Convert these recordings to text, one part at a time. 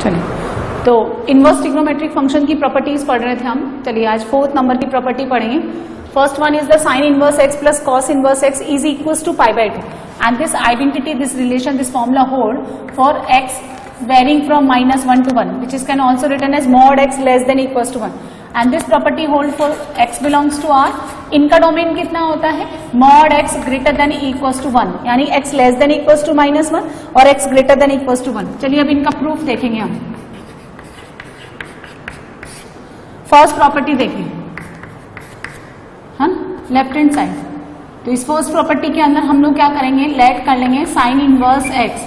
चलिए, तो inverse trigonometric function की प्रॉपर्टीज पढ़ रहे थे हम। चलिए आज 4th नंबर की प्रॉपर्टी पढ़ेंगे। First one is the sine inverse x plus cos inverse x is equals to π/2 and this identity, this relation, this formula hold for x varying from -1 to 1, which is can also written as mod x less than equals to 1, and this property hold for x belongs to R। इनका domain कितना होता है? mod x greater than equals to 1, यानी x less than equals to -1 और x greater than equals to 1। चलिए अब इनका proof देखेंगे हम। फर्स्ट प्रॉपर्टी देखिए, हम लेफ्ट हैंड साइड, तो इस फर्स्ट प्रॉपर्टी के अंदर हम लोग क्या करेंगे? लेट कर लेंगे sign inverse x,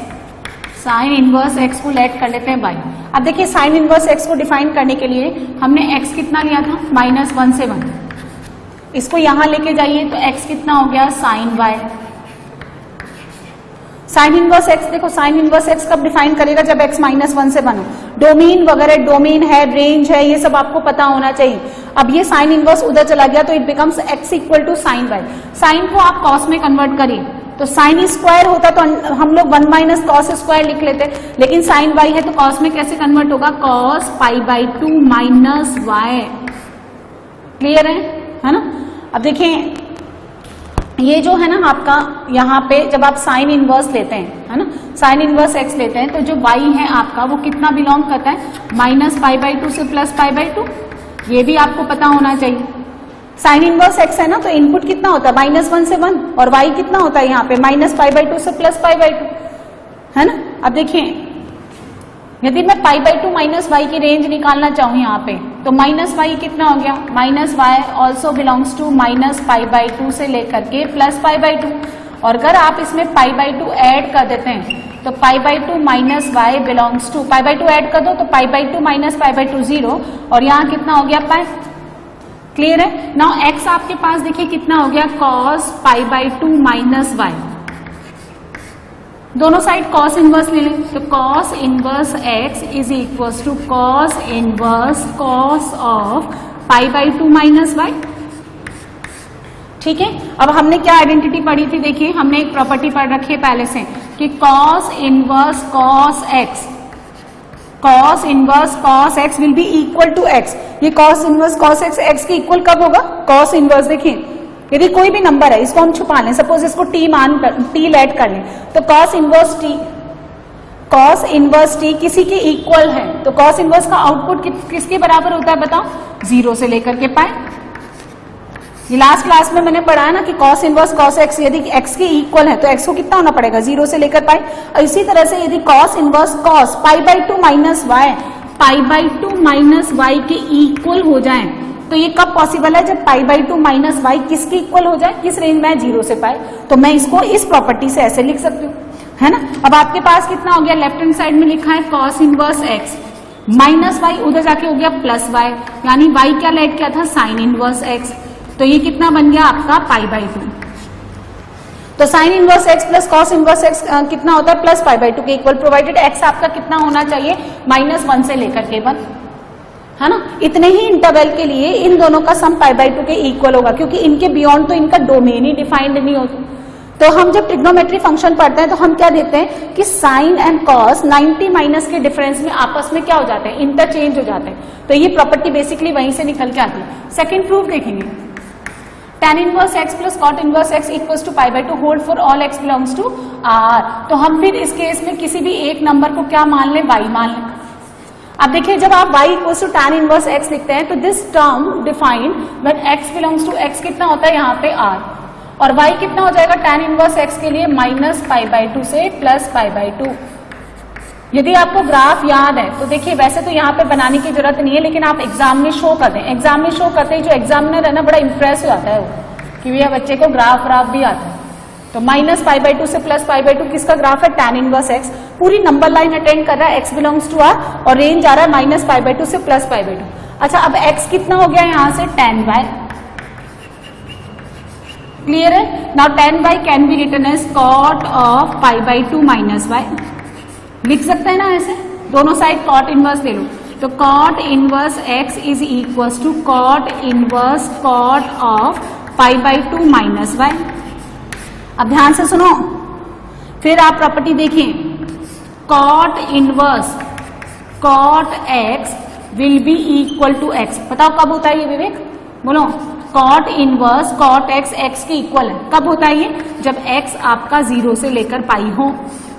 sign inverse X को लेट कर लेते हैं बाई। अब देखिए साइन इनवर्स एक्स को डिफाइन करने के लिए हमने एक्स कितना लिया था? -1 से 1। इसको यहां लेके जाइए तो एक्स कितना हो गया? Sine Y. Sine inverse X, देखो साइन इनवर्स एक्स कब डिफाइन करेगा? जब एक्स -1 से 1 हो। डोमेन वगैरह, डोमेन है, रेंज है, ये सब आपको पता होना चाहिए। अब ये साइन इनवर्स उधर चला गया तो it becomes X equal to sine Y. Sine को आप कॉस में कन्वर्ट करिए तो साइन स्क्वायर होता तो हम लोग 1 - कॉस स्क्वायर लिख लेते, लेकिन साइन वाई है तो कॉस में कैसे कन्वर्ट होगा? Cos π/2 minus Y. क्लियर है ना? अब देखिए ये जो है ना आपका यहाँ पे जब आप साइन इनवर्स लेते हैं, है ना, साइन इनवर्स एक्स लेते हैं तो जो वाई है आपका वो कितना बिलोंग करता है? -π/2 से +π/2। ये भी आपको पता होना चाहिए। साइन इनवर्स एक्स है ना, तो इनपुट कितना होता है? -1 से 1 और y कितना होता है यहाँ पे? -π/2 से +π/2, है ना। अब देखिए यदि मैं π/2 माइनस y की रेंज निकालना चाहूँ यहाँ पे तो -y कितना हो गया? -y ऑल्सो बिलोंग्स टू -π/2 से लेकर के +π/2, और अगर आप इसमें π/2 ऐड कर देते हैं तो π/2 minus y belongs to, π/2 add कर दो तो π/2 माइनस π/2 0, और यहाँ कितना हो गया? पाई। क्लियर है? नाउ x आपके पास देखिए कितना हो गया? cos π/2 minus y। दोनों साइड cos इनवर्स ले लें तो cos inverse x is equals to cos inverse cos of π/2 minus y। ठीक है, अब हमने क्या आइडेंटिटी पढ़ी थी? देखिए हमने एक प्रॉपर्टी पढ़ रखी है पहले से कि cos inverse cos x, cos inverse cos x will be equal to x। ये cos इनवर्स cos x के इक्वल कब होगा? cos इनवर्स देखिए यदि कोई भी नंबर है इसको हम छुपा लें, सपोज इसको t लेट कर लें तो cos इनवर्स t किसी के इक्वल है तो cos इनवर्स का आउटपुट किसके बराबर होता है बताओ? 0 से लेकर के पाए। ये लास्ट क्लास में मैंने पढ़ा है ना कि cos इनवर्स cos x यदि x के इक्वल है तो x को कितना होना पड़ेगा? 0 से लेकर पाए। और इसी तरह से यदि cos inverse cos π/2 minus y, π/2 minus y के इक्वल हो जाए तो ये कब पॉसिबल है? जब π/2 माइनस y किसके इक्वल हो जाए? किस रेंज में? 0 से पाए। तो मैं इसको इस प्रॉपर्टी से ऐसे लिख सकती हूँ, है ना। अब आपके पास कितना हो गया? लेफ्ट हैंड साइड में लिखा है cos inverse x minus y, उधर जाके हो गया प्लस y, यानी y क्या लेट किया था? Sign inverse x। तो ये कितना बन गया आपका? π/2। तो sine inverse x plus cos inverse x कितना होता है? +π/2 के इक्वल, प्रोवाइडेड x आपका कितना होना चाहिए? -1 से लेकर के 1, है ना। इतने ही इंटरवल के लिए इन दोनों का सम π/2 के इक्वल होगा, क्योंकि इनके बियॉन्ड तो इनका डोमेन ही डिफाइंड नहीं होता। तो हम जब ट्रिग्नोमेट्री फंक्शन पढ़ते हैं तो हम क्या देते हैं कि साइन एंड कॉस 90 माइनस के डिफरेंस में आपस में क्या हो जाते हैं? इंटरचेंज हो जाते हैं। तो ये प्रॉपर्टी बेसिकली वहीं से निकल के आती है। सेकेंड प्रूफ देखेंगे, tan inverse x plus cot inverse x equals to π/2 hold for all x belongs to R। तो हम फिर इस केस में किसी भी एक नंबर को क्या मान लें? y मान लें। अब देखिए जब आप y equals to tan inverse x लिखते हैं तो this term defined when x belongs to x कितना होता है यहाँ पे? R, और y कितना हो जाएगा tan इनवर्स x के लिए? -π/2 से +π/2। यदि आपको ग्राफ याद है तो देखिए वैसे तो यहाँ पे बनाने की जरूरत नहीं है, लेकिन आप एग्जाम में शो कर दें। एग्जाम में शो करते ही जो एग्जामिनर है ना बड़ा इंप्रेस हो जाता है वो कि भैया बच्चे को ग्राफ भी आता है। तो -π/2 से +π/2 किसका ग्राफ है? tan inverse x। पूरी नंबर लाइन अटेंड कर रहा है, x बिलोंग्स टू R और रेंज आ रहा है -π/2 से +π/2। अच्छा अब x कितना हो गया यहाँ से? tan y। क्लियर है? Now tan y can be written as cot of π/2 minus y। लिख सकते हैं ना ऐसे, दोनों साइड cot इनवर्स ले लो तो cot inverse x is equals to cot inverse cot of π/2 minus y। अब ध्यान से सुनो, फिर आप प्रॉपर्टी देखिए, cot inverse cot X will be equal to X. बताओ कब होता है ये विवेक, बोलो। Cot inverse cot X X के इक्वल है, कब होता है ये, जब एक्स आपका 0 से लेकर पाई हो।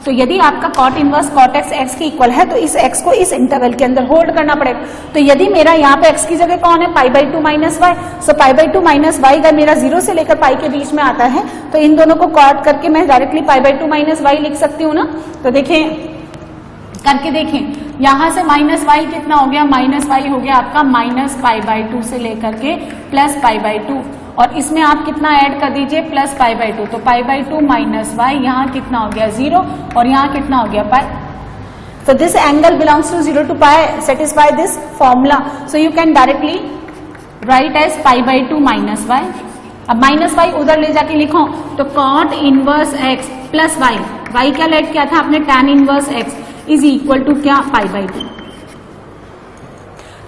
तो यदि आपका cot inverse cot X X के इक्वल है तो इस एक्स को इस इंटरवल के अंदर होल्ड करना पड़ेगा। तो यदि मेरा यहाँ पे एक्स की जगह कौन है, pi by two minus Y, so pi by two minus Y अगर मेरा 0 से लेकर पाई के बीच में आता है तो इन दोनों को कॉट करके मैं directly pi by two minus Y लिख सकती हूँ ना। तो देखें, करके देखें, यहां से माइनस वाई कितना हो गया, माइनस वाई हो गया आपका माइनस पाई बाई टू से लेकर के प्लस पाई बाई टू, और इसमें आप कितना ऐड कर दीजिए, प्लस पाई बाई टू। तो pi by two minus y, यहाँ कितना हो गया 0 और यहाँ कितना हो गया पाई। So this angle belongs to 0 to pi, satisfy this formula. So you can directly write as pi by 2 minus y. अब माइनस वाई उधर ले जाके लिखो तो cot inverse x plus Y, Y क्या लेट किया था आपने, tan inverse x is equal to क्या, पाई बाई टू।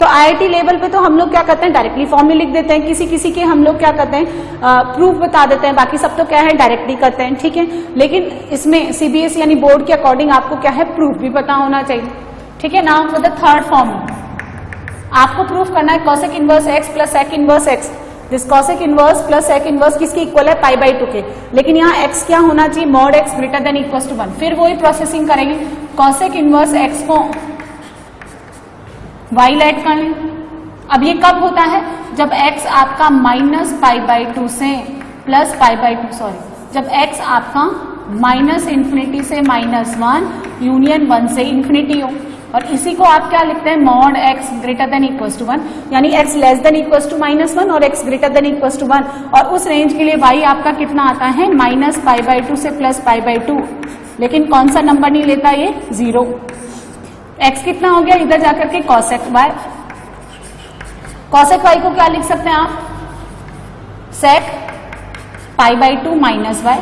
तो आईआईटी लेवल पे तो हम लोग क्या करते हैं, डायरेक्टली फॉर्मूले लिख देते हैं, किसी किसी के हम लोग क्या करते हैं, प्रूफ बता देते हैं, बाकी सब तो क्या है डायरेक्टली करते हैं, ठीक है। लेकिन इसमें सीबीएसई यानी बोर्ड के अकॉर्डिंग आपको क्या है, प्रूफ भी पता होना चाहिए, ठीक है। Now for the third form, आपको प्रूफ करना है cosec inverse x plus sec inverse X. This cosec inverse plus sec inverse किसके इक्वल है, पाई बाई टू के। लेकिन यहाँ एक्स क्या होना चाहिए, mod X greater than equal to 1। फिर वही प्रोसेसिंग करेंगे, कॉसेक इनवर्स एक्स को वाई लेट कर लें। अब ये कब होता है, जब x आपका माइनस पाई बाई टू से plus pi by to, sorry, जब x आपका माइनस इंफिनिटी से -1 यूनियन 1 से इंफिनिटी हो। और इसी को आप क्या लिखते हैं, mod x greater than equal to 1, यानी x less than equal to -1 और x greater than equal to 1। और उस रेंज के लिए y आपका कितना आता है, माइनस पाई बाई टू से प्लस पाई बाई टू। लेकिन कौन सा नंबर नहीं लेता ये, 0। x कितना हो गया, इधर जाकर के कॉसेक y, कॉसेक y को क्या लिख सकते हैं आप, sec pi by two minus y,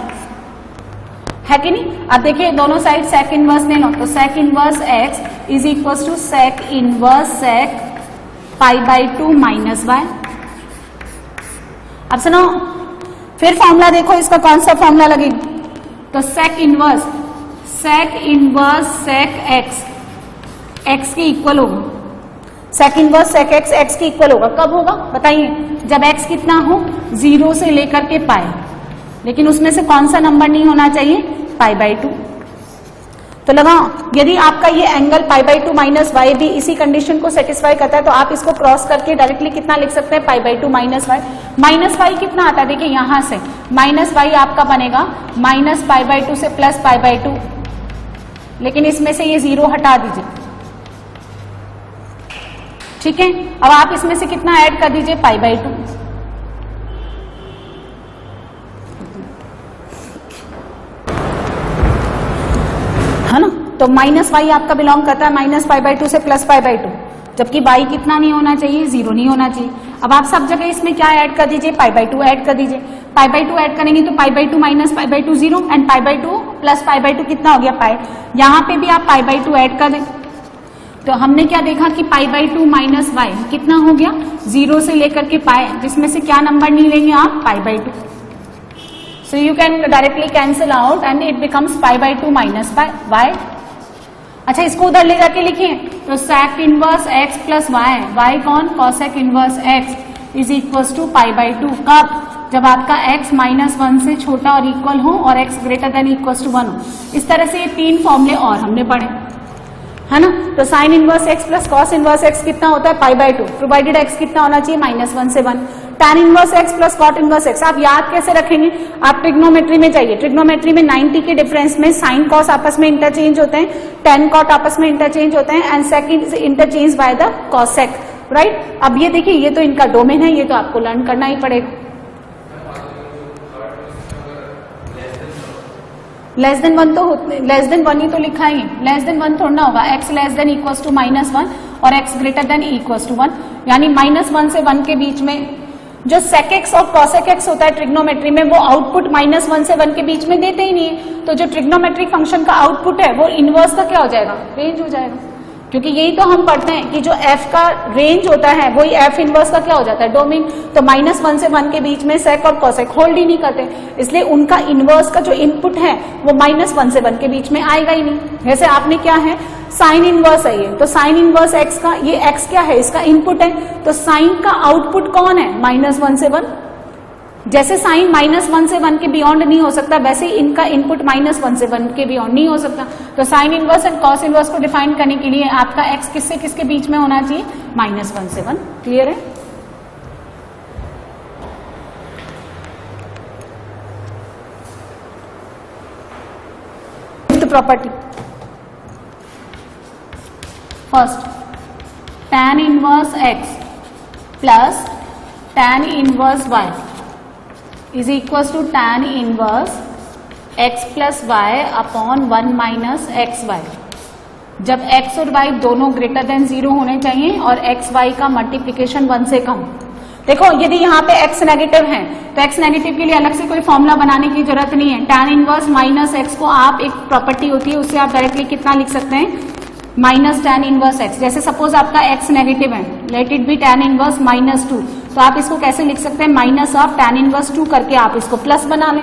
है कि नहीं। अब देखिए दोनों साइड सेक इनवर्स ले लो, तो sec inverse x is equal to sec inverse sec pi by two minus Y. अब सुनो, फिर फॉर्मूला देखो, इसका कौन सा फॉर्मूला लगेगा, तो sec inverse sec X X के इक्वल होगा, sec inverse sec X X के इक्वल होगा। कब होगा बताइए, जब एक्स कितना हो, 0 से लेकर के पाई, लेकिन उसमें से कौन सा नंबर नहीं होना चाहिए, पाई बाई टू। तो लगाओ, यदि आपका ये angle pi by two minus Y भी इसी कंडीशन को सेटिस्फाई करता है तो आप इसको क्रॉस करके डायरेक्टली कितना लिख सकते हैं, pi by two minus Y. Minus Y कितना आता है, देखिए यहां से माइनस वाई आपका बनेगा माइनस पाई बाई टू से प्लस पाई बाई टू, लेकिन इसमें से ये 0 हटा दीजिए, ठीक है। अब आप इसमें से कितना ऐड कर दीजिए, पाई बाई टू। है ना, तो माइनस वाई आपका बिलोंग करता है माइनस पाई बाई टू से प्लस पाई बाई टू, जबकि वाई कितना नहीं होना चाहिए, 0 नहीं होना चाहिए। अब आप सब जगह इसमें क्या ऐड कर दीजिए, पाई बाई टू ऐड कर दीजिए। पाई बाई टू ऐड करेंगे तो pi by two minus pi by to 0 and pi by two plus pi by to कितना हो गया, पाई। यहां पे भी आप पाई बाई टू ऐड कर दें, तो हमने क्या देखा कि pi by two minus Y कितना हो गया, 0 से लेकर के पाई, जिसमें से क्या नंबर नहीं लेंगे आप, pi by two. So you can directly cancel out and it becomes pi by two minus y. अच्छा, इसको उधर ले जाके लिखिए, तो sec inverse x plus Y, y कौन, cosec inverse x is equal to pi by two. कब, जब आपका x -1 से छोटा और इक्वल हो और x greater than equal to 1 हो। इस तरह से ये 3 फॉर्मूले और हमने पढ़े, है ना। तो sine inverse x plus cos inverse x कितना होता है, pi by two, provided x कितना होना चाहिए, -1 से 1। tan inverse x plus cot inverse x आप याद कैसे रखेंगे, आप ट्रिग्नोमेट्री में जाइए, ट्रिग्नोमेट्री में 90 के डिफरेंस में साइन कॉस आपस में इंटरचेंज होते हैं, tan कॉट आपस में इंटरचेंज होते हैं and sec is interchange by the cosec, right. अब ये देखिए, ये तो इनका डोमेन है, ये तो आपको लर्न करना ही पड़ेगा। लेस देन 1 तो लेस देन 1 ही तो लिखा ही, लेस देन 1 थोड़ा ना होगा, x less than equal to -1 और x greater than equal to 1, यानी -1 से 1 के बीच में जो सेक एक्स और कॉसेक एक्स होता है ट्रिग्नोमेट्री में, वो आउटपुट -1 से 1 के बीच में देते ही नहीं है। तो जो ट्रिग्नोमेट्रिक फंक्शन का आउटपुट है वो इनवर्स का क्या हो जाएगा, रेंज हो जाएगा, क्योंकि यही तो हम पढ़ते हैं कि जो f का रेंज होता है वही f इनवर्स का क्या हो जाता है, डोमेन। तो -1 से 1 के बीच में सेक और कॉसेक होल्ड ही नहीं करते, इसलिए उनका इनवर्स का जो इनपुट है वो -1 से 1 के बीच में आएगा ही नहीं। जैसे आपने क्या है, साइन इनवर्स है ये, तो साइन इनवर्स एक्स का, ये एक्स क्या है, इसका इनपुट है, तो साइन का आउटपुट कौन है, -1 से 1। जैसे साइन -1 से 1 के बियॉन्ड नहीं हो सकता, वैसे ही इनका इनपुट -1 से 1 के बियॉन्ड नहीं हो सकता। तो sine inverse and cos inverse को डिफाइन करने के लिए आपका एक्स किससे किसके बीच में होना चाहिए, -1 से 1। क्लियर है? Property first, tan inverse x plus tan inverse y is equal to tan inverse x plus y upon 1 minus x y. जब x और y दोनों ग्रेटर देन 0 होने चाहिए और x y का मल्टीप्लीकेशन 1 से कम। देखो यदि यहाँ पे x नेगेटिव है तो x नेगेटिव के लिए अलग से कोई फॉर्मूला बनाने की जरूरत नहीं है। tan इनवर्स माइनस एक्स को आप, एक प्रॉपर्टी होती है उससे आप डायरेक्टली कितना लिख सकते हैं, माइनस tan इनवर्स x। जैसे सपोज आपका x नेगेटिव है, let it be tan inverse -2, तो आप इसको कैसे लिख सकते हैं, माइनस ऑफ tan इनवर्स 2 करके आप इसको प्लस बना लें।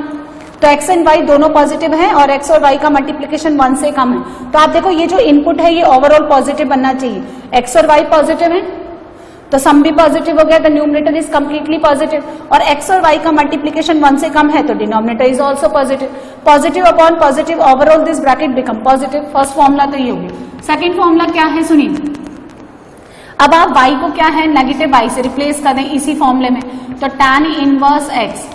तो x एंड y दोनों पॉजिटिव हैं और x और y का मल्टीप्लीकेशन 1 से कम है। तो आप देखो ये जो इनपुट है ये ओवरऑल पॉजिटिव बनना चाहिए। x और y पॉजिटिव है तो सम भी पॉजिटिव हो गया, the numerator is completely positive, और x और y का मल्टीप्लीकेशन 1 से कम है तो denominator is also positive. Positive upon positive, overall this bracket become positive. First formula तो ये हो गया। सेकेंड फॉर्मूला क्या है सुनिए, अब आप y को क्या है, नेगेटिव y से रिप्लेस कर दें इसी फॉर्मूले में। तो tan inverse x,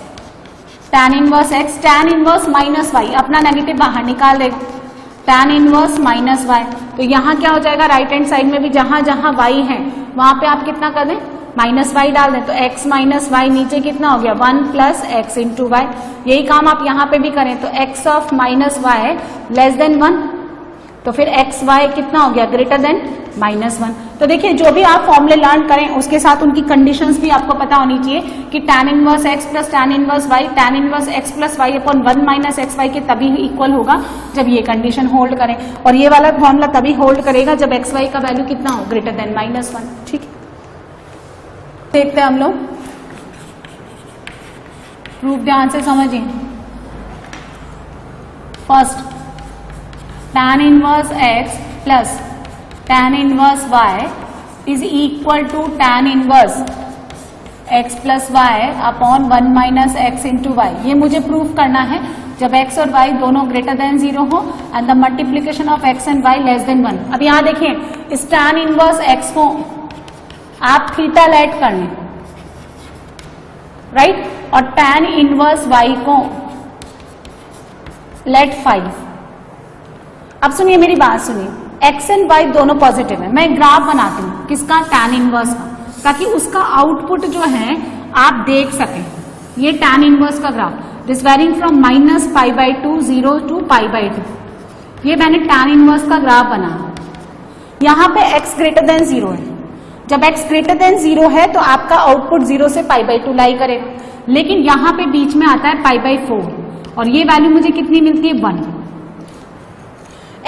tan inverse x, tan inverse minus y, अपना नेगेटिव बाहर निकाल देगा, tan इनवर्स माइनस y। तो यहाँ क्या हो जाएगा, राइट हैंड साइड में भी जहां जहां y है वहां पे आप कितना कर दें, -y डाल दें, तो x माइनस y नीचे कितना हो गया, 1 प्लस एक्स इंटू वाई। यही काम आप यहाँ पे भी करें तो x of -y less than 1, तो फिर एक्स वाई कितना हो गया, ग्रेटर देन -1। तो देखिए जो भी आप फॉर्मूले लर्न करें उसके साथ उनकी कंडीशंस भी आपको पता होनी चाहिए कि tan inverse x plus tan inverse y, tan inverse x plus y upon 1 minus x y के तभी इक्वल होगा जब ये कंडीशन होल्ड करें, और ये वाला फॉर्मूला तभी होल्ड करेगा जब एक्स वाई का वैल्यू कितना हो, ग्रेटर देन -1। ठीक है, देखते हैं हम लोग प्रूफ, ध्यान से समझिए। First, tan inverse x plus tan inverse y is equal to tan inverse x plus y upon 1 minus x into y. ये मुझे प्रूफ करना है जब x और y दोनों ग्रेटर देन 0 हो and the multiplication of x and y less than 1। अब यहाँ देखिए इस tan इनवर्स x को आप थीटा लेट कर लें, राइट, और tan इनवर्स y को लेट 5। अब सुनिए मेरी बात सुनिए, x एंड y दोनों पॉजिटिव है, मैं ग्राफ बनाती हूँ किसका, tan इनवर्स का, ताकि उसका आउटपुट जो है आप देख सकें। ये tan इनवर्स का graph this varying from -π/2 0 to π/2, ये मैंने tan इनवर्स का ग्राफ बनाया। यहाँ पे x ग्रेटर देन 0 है, जब x ग्रेटर देन 0 है तो आपका आउटपुट 0 से π/2 लाई करेगा, लेकिन यहाँ पे बीच में आता है π/4 और ये वैल्यू मुझे कितनी मिलती है, 1।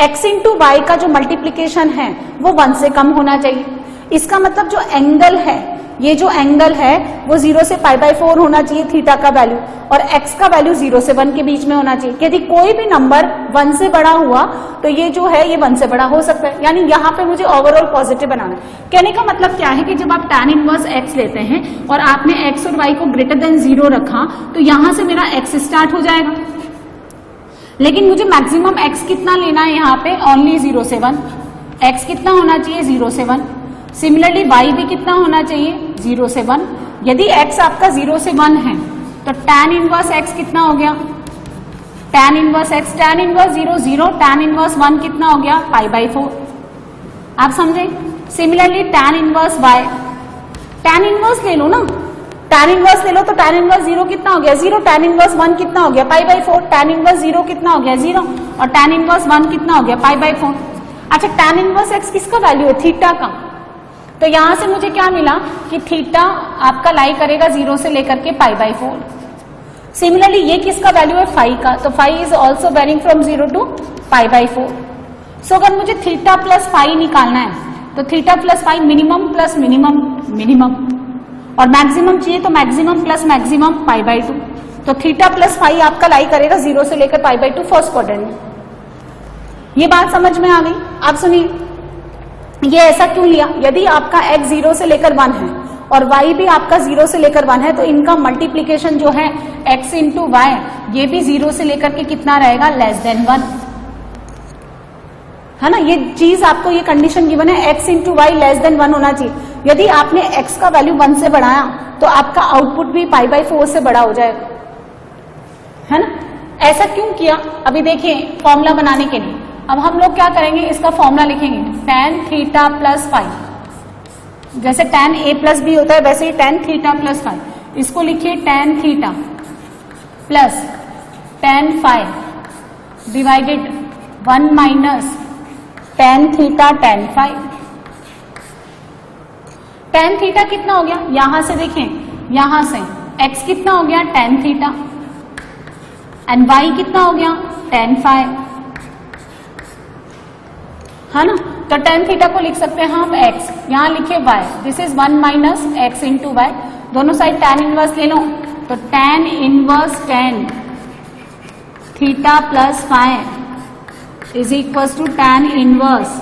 x इंटू वाई का जो मल्टीप्लीकेशन है वो 1 से कम होना चाहिए। इसका मतलब जो एंगल है, ये जो एंगल है वो 0 से π/4 होना चाहिए थीटा का वैल्यू, और x का वैल्यू 0 से 1 के बीच में होना चाहिए। यदि कोई भी नंबर 1 से बड़ा हुआ तो ये जो है ये 1 से बड़ा हो सकता है, यानी यहाँ पे मुझे ओवरऑल पॉजिटिव बनाना है। कहने का मतलब क्या है कि जब आप tan इनवर्स x लेते हैं और आपने x और y को ग्रेटर देन 0 रखा तो यहां से मेरा x स्टार्ट हो जाएगा, लेकिन मुझे मैक्सिमम x कितना लेना है यहाँ पे, ओनली 0 से 1। x कितना होना चाहिए, 0 से 1। सिमिलरली y भी कितना होना चाहिए, 0 से 1। यदि x आपका 0 से 1 है तो tan इनवर्स x कितना हो गया, tan inverse x, tan inverse 0 0, tan inverse 1 कितना हो गया, π/4। आप समझे? Similarly tan inverse y, tan inverse ले लो ना, tan इनवर्स ले लो तो tan इनवर्स 0 कितना हो गया, 0, tan इनवर्स 1 कितना हो गया, π/4। tan इनवर्स 0 कितना हो गया, 0, और tan इनवर्स 1 कितना हो गया, π/4। अच्छा, tan इनवर्स x किसका वैल्यू है, थीटा का। तो यहां से मुझे क्या मिला कि थीटा आपका लाई करेगा 0 से लेकर के π/4। सिमिलरली ये किसका वैल्यू है, फाई का, तो phi is also varying from 0 to π/4। So अगर मुझे थीटा प्लस फाई निकालना है तो theta plus phi minimum plus minimum minimum, और मैक्सिमम चाहिए तो मैक्सिमम प्लस मैक्सिमम π/2। तो थीटा प्लस फाई आपका लाई करेगा 0 से लेकर π/2 फर्स्ट क्वाड्रेंट में। ये बात समझ में आ गई। अब सुनिए, ये ऐसा क्यों लिया? यदि आपका x 0 से लेकर 1 है और y भी आपका 0 से लेकर 1 है, तो इनका मल्टीप्लीकेशन जो है x इंटू वाई, ये भी 0 से लेकर के कितना रहेगा? लेस देन 1, है ना। ये चीज आपको, ये कंडीशन गिवन है, x into y less than 1 होना चाहिए। यदि आपने x का वैल्यू 1 से बढ़ाया तो आपका आउटपुट भी π/4 से बड़ा हो जाएगा, है ना। ऐसा क्यों किया? अभी देखिए फॉर्मूला बनाने के लिए अब हम लोग क्या करेंगे, इसका फॉर्मूला लिखेंगे tan थीटा प्लस फाई। जैसे tan a प्लस बी होता है वैसे ही tan थीटा प्लस फाई, इसको लिखिए tan theta plus tan phi divided 1 minus tan theta tan phi. tan theta कितना हो गया? यहां से देखें, यहां से x कितना हो गया? tan थीटा, एंड y कितना हो गया? tan फाई, है ना। तो tan थीटा को लिख सकते हैं हम x, यहां लिखे y, this is 1 minus x into y. दोनों साइड tan इनवर्स ले लो, तो tan inverse tan theta plus phi is equal to tan inverse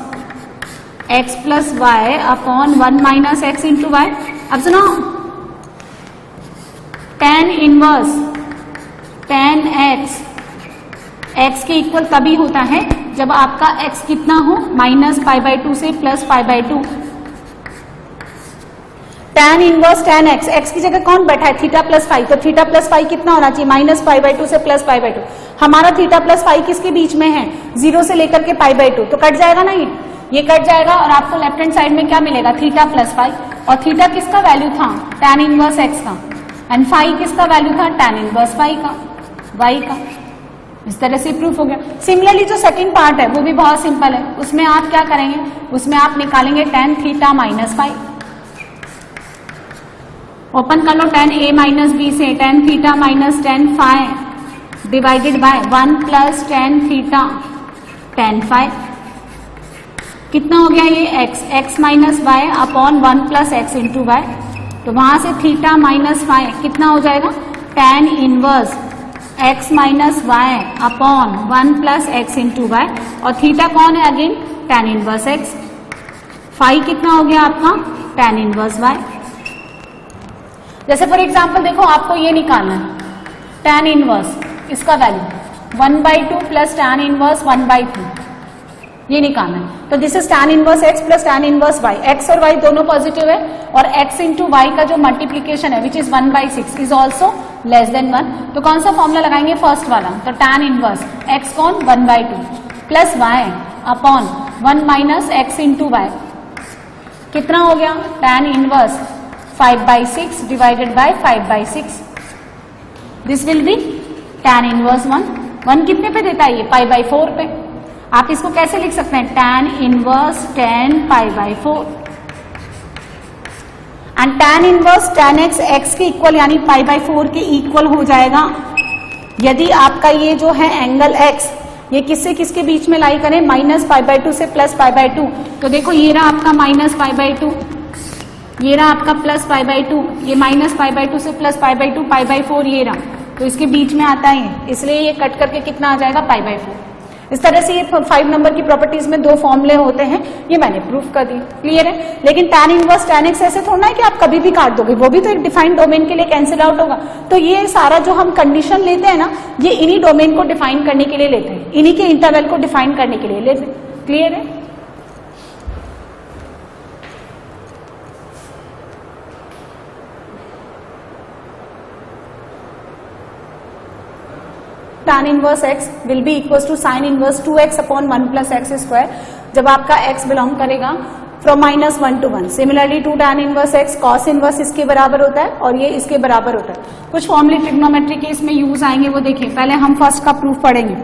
x plus y upon 1 minus x into y. अब सुनो, tan इनवर्स tan x के इक्वल तभी होता है जब आपका x कितना हो? माइनस π/2 से plus π/2। tan inverse tan x की जगह कौन बैठा है? थीटा प्लस फाई, तो थीटा प्लस फाई कितना होना चाहिए? माइनस π/2 से प्लस π/2। हमारा थीटा प्लस फाई किसके बीच में है? 0 से लेकर के π/2, तो कट जाएगा ना, ये कट जाएगा और आपको लेफ्ट हैंड साइड में क्या मिलेगा? Theta plus phi. और थीटा किसका वैल्यू था? tan इनवर्स x का, एंड फाई किसका वैल्यू था? tan इनवर्स फाई का, y का। इस तरह से प्रूफ हो गया। सिमिलरली जो सेकंड पार्ट है वो भी बहुत सिंपल है, उसमें आप क्या करेंगे? उसमें आप निकालेंगे tan theta minus phi. Open कर लो tan a माइनस बी से, tan theta minus tan phi divided by 1 plus tan theta tan phi. कितना हो गया ये? x minus y upon 1 plus x into y. तो वहां से थीटा माइनस फाई कितना हो जाएगा? tan inverse x minus y upon 1 plus x into y. और थीटा कौन है? Again tan inverse x। Phi कितना हो गया आपका? tan inverse y। जैसे फॉर एग्जाम्पल देखो, आपको ये निकालना है tan इनवर्स, इसका वैल्यू 1/2 प्लस tan इनवर्स 1/2, ये निकालना है। तो this is tan inverse x plus tan inverse y। x और y दोनों पॉजिटिव है और x इंटू वाई का जो मल्टीप्लीकेशन है which is 1/6 is also less than 1। तो कौन सा फॉर्मूला लगाएंगे? फर्स्ट वाला। तो tan इनवर्स x कौन? 1/2 plus y upon 1 minus x into y. कितना हो गया? tan inverse 5/6 divided by 5/6। This will be tan inverse 1 कितने पे देता है? ये π/4 पे। आप इसको कैसे लिख सकते हैं? tan inverse tan π/4 and tan inverse tan x के इक्वल यानी π/4 के इक्वल हो जाएगा यदि आपका ये जो है एंगल x ये किससे किसके बीच में लाई करें? माइनस π/2 से प्लस π/2। तो देखो ये रहा आपका माइनस π/2, ये रहा आपका प्लस π/2, ये माइनस π/2 से प्लस π/2, π/4 ये रहा, तो इसके बीच में आता है, इसलिए ये कट करके कितना आ जाएगा? π/4। इस तरह से ये 5 नंबर की प्रॉपर्टीज में 2 फॉर्मूले होते हैं, ये मैंने प्रूफ कर दिया। क्लियर है? लेकिन tan इनवर्स tan x ऐसे थोड़ा है कि आप कभी भी काट दोगे, वो भी तो एक डिफाइंड डोमेन के लिए कैंसिल आउट होगा। तो ये सारा जो हम कंडीशन लेते हैं ना, ये इन्हीं डोमेन को डिफाइन करने के लिए लेते हैं, इन्हीं के इंटरवल को डिफाइन करने के लिए लेते हैं। क्लियर है? tan inverse x will be equal to sine inverse 2x upon 1 plus x square, जब आपका x बिलोंग करेगा from -1 to 1। Similarly to tan inverse x cos inverse इसके बराबर होता है और ये इसके बराबर होता है। कुछ फॉर्मूले ट्रिग्नोमेट्री के इसमें यूज आएंगे, वो देखिए। पहले हम फर्स्ट का प्रूफ पढ़ेंगे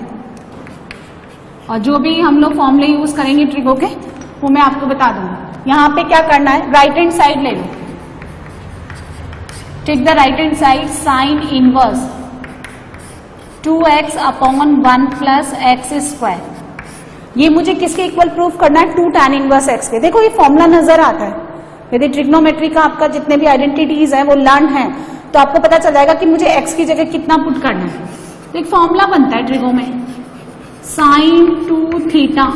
और जो भी हम लोग फॉर्मूले यूज करेंगे ट्रिगो के वो मैं आपको बता दूंगी। यहाँ पे क्या करना है? राइट हैंड साइड ले लो, take the right hand side sine inverse 2x upon 1 plus x square. ये मुझे किसके इक्वल प्रूफ करना है? 2 tan इनवर्स x के। देखो ये फॉर्मूला नजर आता है, यदि ट्रिग्नोमेट्री का आपका जितने भी आइडेंटिटीज है वो लर्न है तो आपको पता चल जाएगा कि मुझे x की जगह कितना पुट करना है। तो एक फॉर्मूला बनता है ट्रिगो में, sine 2 theta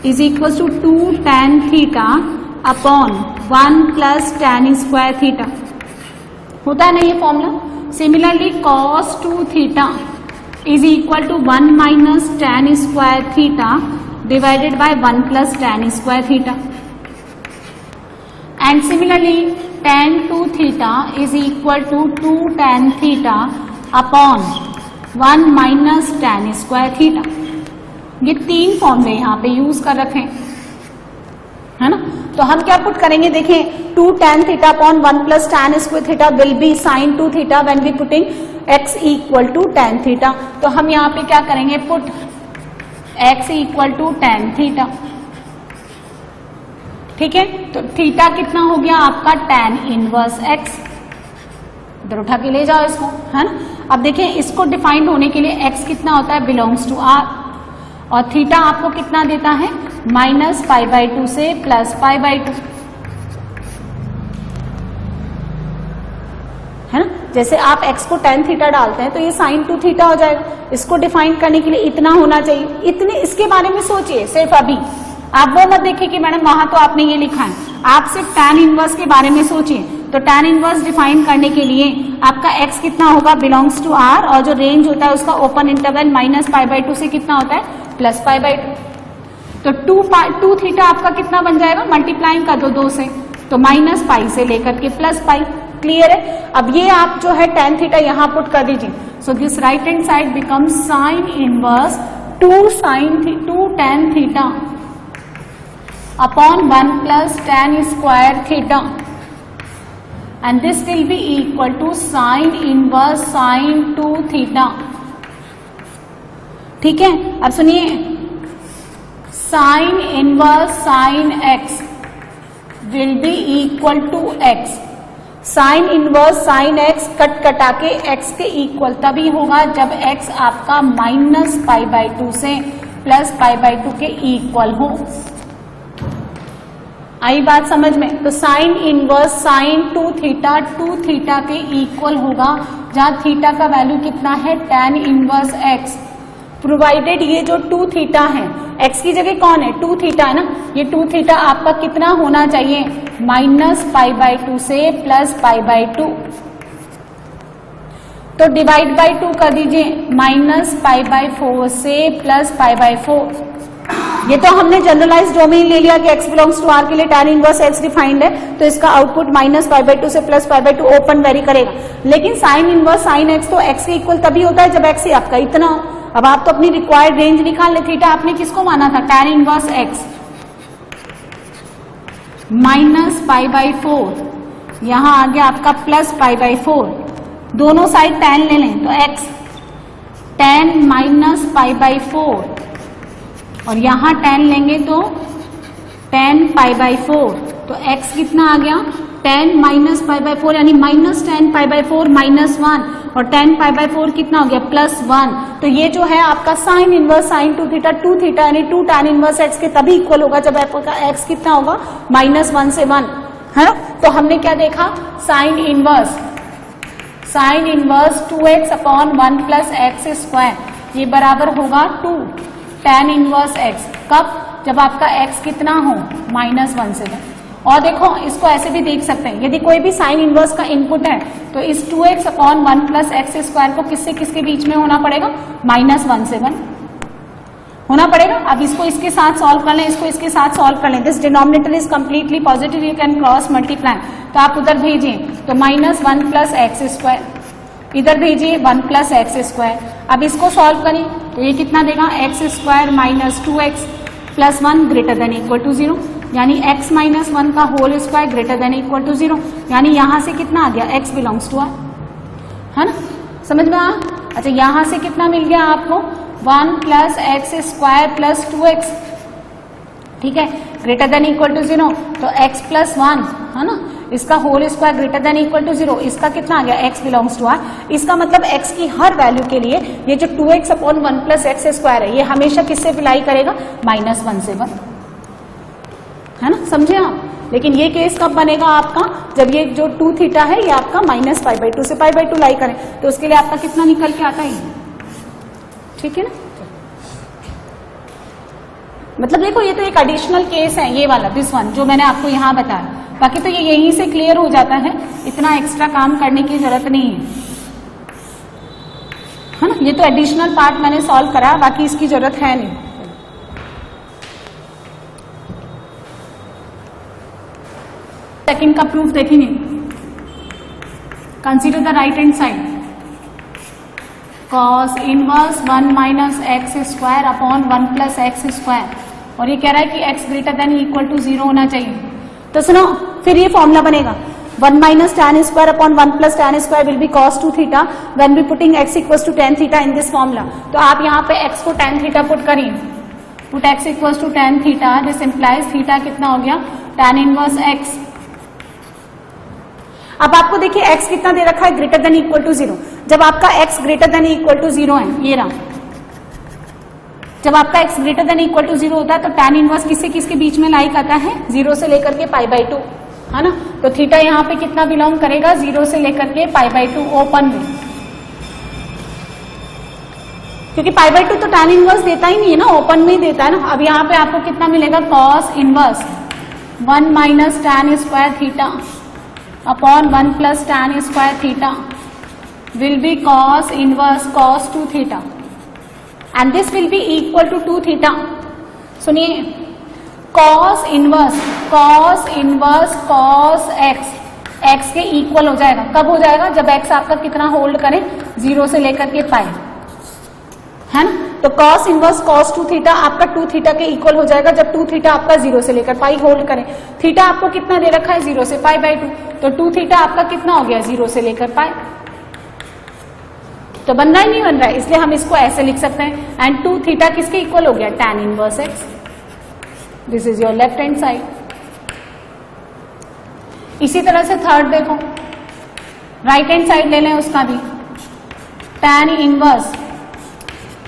is equal to 2 tan theta upon 1 plus tan square theta. होता है ना ये formula. Similarly cos 2 theta is equal to 1 minus tan square theta divided by 1 plus tan square theta. And similarly tan 2 theta is equal to 2 tan theta upon 1 minus tan square theta. ये 3 फॉर्मूले यहाँ पे use कर रखे है ना। तो हम क्या पुट करेंगे, देखें 2 tan theta upon 1 plus tan square theta will be sin 2 theta when we putting x equal to tan theta. तो हम यहाँ पे क्या करेंगे, put x equal to tan theta. ठीक है, तो थीटा कितना हो गया आपका tan इनवर्स x। इधर उठा के ले जाओ इसको, है ना। अब देखें इसको डिफाइंड होने के लिए x कितना होता है, बिलोंग्स टू r, और थीटा आपको कितना देता है, माइनस π/2 से प्लस π/2, है ना। जैसे आप x को tan थीटा डालते हैं तो ये sin 2 थीटा हो जाएगा। इसको डिफाइन करने के लिए इतना होना चाहिए, इतने इसके बारे में सोचिए सिर्फ अभी। आप वो मत देखिए कि मैडम वहां तो आपने ये लिखा है, आप सिर्फ tan इनवर्स के बारे में सोचिए। तो tan इनवर्स डिफाइन करने के लिए आपका x कितना होगा, बिलोंग्स टू r, और जो रेंज होता है उसका ओपन इंटरवल माइनस π/2 से कितना होता है, प्लस π/2। तो 2 थीटा आपका कितना बन जाएगा, मल्टीप्लाइंग कर दो 2 से, तो माइनस पाई से लेकर के प्लस पाई। क्लियर है। अब ये आप जो है tan थीटा यहाँ पुट कर दीजिए। So this right hand side becomes sine inverse 2 tan theta upon 1 plus tan square theta, and this will be equal to sine inverse sine 2 theta. ठीक है, अब सुनिए, sine inverse sine x will be equal to x। Sine inverse sine x cut कटा के x के इक्वल तभी होगा जब x आपका माइनस π/2 से प्लस π/2 के इक्वल हो। आई बात समझ में। तो साइन इनवर्स साइन 2 थीटा के इक्वल होगा जहां थीटा का वैल्यू कितना है, tan इनवर्स x, प्रोवाइडेड ये जो 2 थीटा है, x की जगह कौन है, 2 थीटा है ना, ये 2 थीटा आपका कितना होना चाहिए, माइनस π/2 से प्लस π/2। तो डिवाइड बाय 2 कर दीजिए, माइनस π/4 से प्लस π/4। ये तो हमने जनरलाइज डोमेन ले लिया कि x बिलोंग्स टू r के लिए tan इनवर्स x डिफाइंड है, तो इसका आउटपुट माइनस π/2 से प्लस π/2 ओपन वेरी करेगा। लेकिन साइन इनवर्स साइन x तो x के इक्वल तभी होता है जब x आपका इतना हो। अब आप तो अपनी रिक्वायर्ड रेंज निकाल ले। थीटा आपने किसको माना था, tan इनवर्स x माइनस π/4, यहां आ गया आपका प्लस π/4, दोनों साइड tan ले लें तो x tan माइनस π/4, और यहां tan लेंगे तो tan π/4, तो x कितना आ गया, tan माइनस π/4 यानी माइनस tan π/4 माइनस 1, और tan π/4 कितना हो गया, प्लस 1। तो ये जो है आपका साइन इनवर्स साइन 2 थीटा यानी 2 tan इनवर्स x के तभी इक्वल होगा जब आपका x कितना होगा, माइनस 1 से 1, है ना। तो हमने क्या देखा, sign inverse 2x upon 1 plus x square, ये बराबर होगा 2 tan इनवर्स x। कब, जब आपका x कितना हो, माइनस 1 से 1। और देखो इसको ऐसे भी देख सकते हैं, यदि कोई भी साइन इनवर्स का इनपुट है तो इस 2x upon 1 plus x square को किससे किसके बीच में होना पड़ेगा, माइनस 1 से 1 होना पड़ेगा। अब इसको इसके साथ सॉल्व कर लें, इसको इसके साथ सॉल्व कर लें। This denominator is completely positive, you can cross multiply, तो आप उधर भेजिए तो माइनस 1 प्लस एक्स स्क्वायर, इधर भेजिए 1 प्लस एक्स स्क्वायर। अब इसको सॉल्व करें तो ये कितना देगा, x square minus 2x plus 1 greater than equal to 0, यानी x माइनस 1 का whole square greater than equal to 0, यानी यहां से कितना आ गया, x बिलोंग्स टू r, है ना, समझ में आया। अच्छा, यहां से कितना मिल गया आपको, 1 plus x square plus 2x, ठीक है, ग्रेटर देन इक्वल टू 0, तो x प्लस 1, है ना, इसका whole square greater than equal to 0, इसका कितना आ गया, x बिलोंग्स टू r। इसका मतलब x की हर वैल्यू के लिए ये जो 2x upon 1 plus x square है, ये हमेशा किससे बिलाई करेगा, माइनस 1 से 1, है ना, समझे आप। लेकिन ये केस कब बनेगा आपका, जब ये जो 2 थीटा है ये आपका माइनस π/2 से π/2 लाई करें, तो उसके लिए आपका कितना निकल के आता है, ठीक है ना। मतलब देखो ये तो एक एडिशनल केस है, ये वाला दिस वन जो मैंने आपको यहाँ बताया, बाकी तो ये यहीं से क्लियर हो जाता है, इतना एक्स्ट्रा काम करने की जरूरत नहीं है ना। ये तो एडिशनल पार्ट मैंने सॉल्व करा, बाकी इसकी जरूरत है नहीं। सेकंड का प्रूफ देखेंगे। Consider the right hand side, cos inverse 1 minus x square upon 1 plus x square, और ये कह रहा है कि x greater than equal to 0 होना चाहिए। तो सुनो, फिर ये फॉर्मूला बनेगा 1 minus tan square upon 1 plus tan square will be cos 2 theta when we putting x equals to tan theta in this formula. तो आप यहाँ पे x को tan थीटा पुट करिए, put x equals to tan theta, this implies theta कितना हो गया tan inverse x। अब आपको देखिए x कितना दे रखा है, ग्रेटर देन इक्वल टू 0। जब आपका x greater than equal to 0 है, ये रहा, जब आपका x greater than equal to 0 होता है तो tan इनवर्स किससे किसके बीच में लाई आता है, 0 से लेकर के π/2, है ना। तो थीटा यहाँ पे कितना बिलोंग करेगा, 0 से लेकर के π/2 ओपन में, क्योंकि π/2 तो tan इनवर्स देता ही नहीं है ना, ओपन में ही देता है ना। अब यहाँ पे आपको कितना मिलेगा, cos inverse 1 minus tan square theta upon 1 plus tan square theta will be cos inverse cos 2 theta and this will be equal to 2 theta। सुनिए, cos inverse cos x के इक्वल हो जाएगा, कब हो जाएगा, जब x आपका कितना होल्ड करे, 0 से लेकर के पाई, है ना। तो cos इनवर्स cos 2 थीटा आपका 2 थीटा के इक्वल हो जाएगा जब 2 थीटा आपका 0 से लेकर पाई होल्ड करे। थीटा आपको कितना दे रखा है, 0 से π/2, तो 2 थीटा आपका कितना हो गया, 0 से लेकर पाई। तो बन रहा है नहीं बन रहा है, इसलिए हम इसको ऐसे लिख सकते हैं, एंड 2 थीटा किसके इक्वल हो गया, tan inverse x। This is your left hand side. इसी तरह से थर्ड देखो, राइट हैंड साइड ले लें उसका भी, tan inverse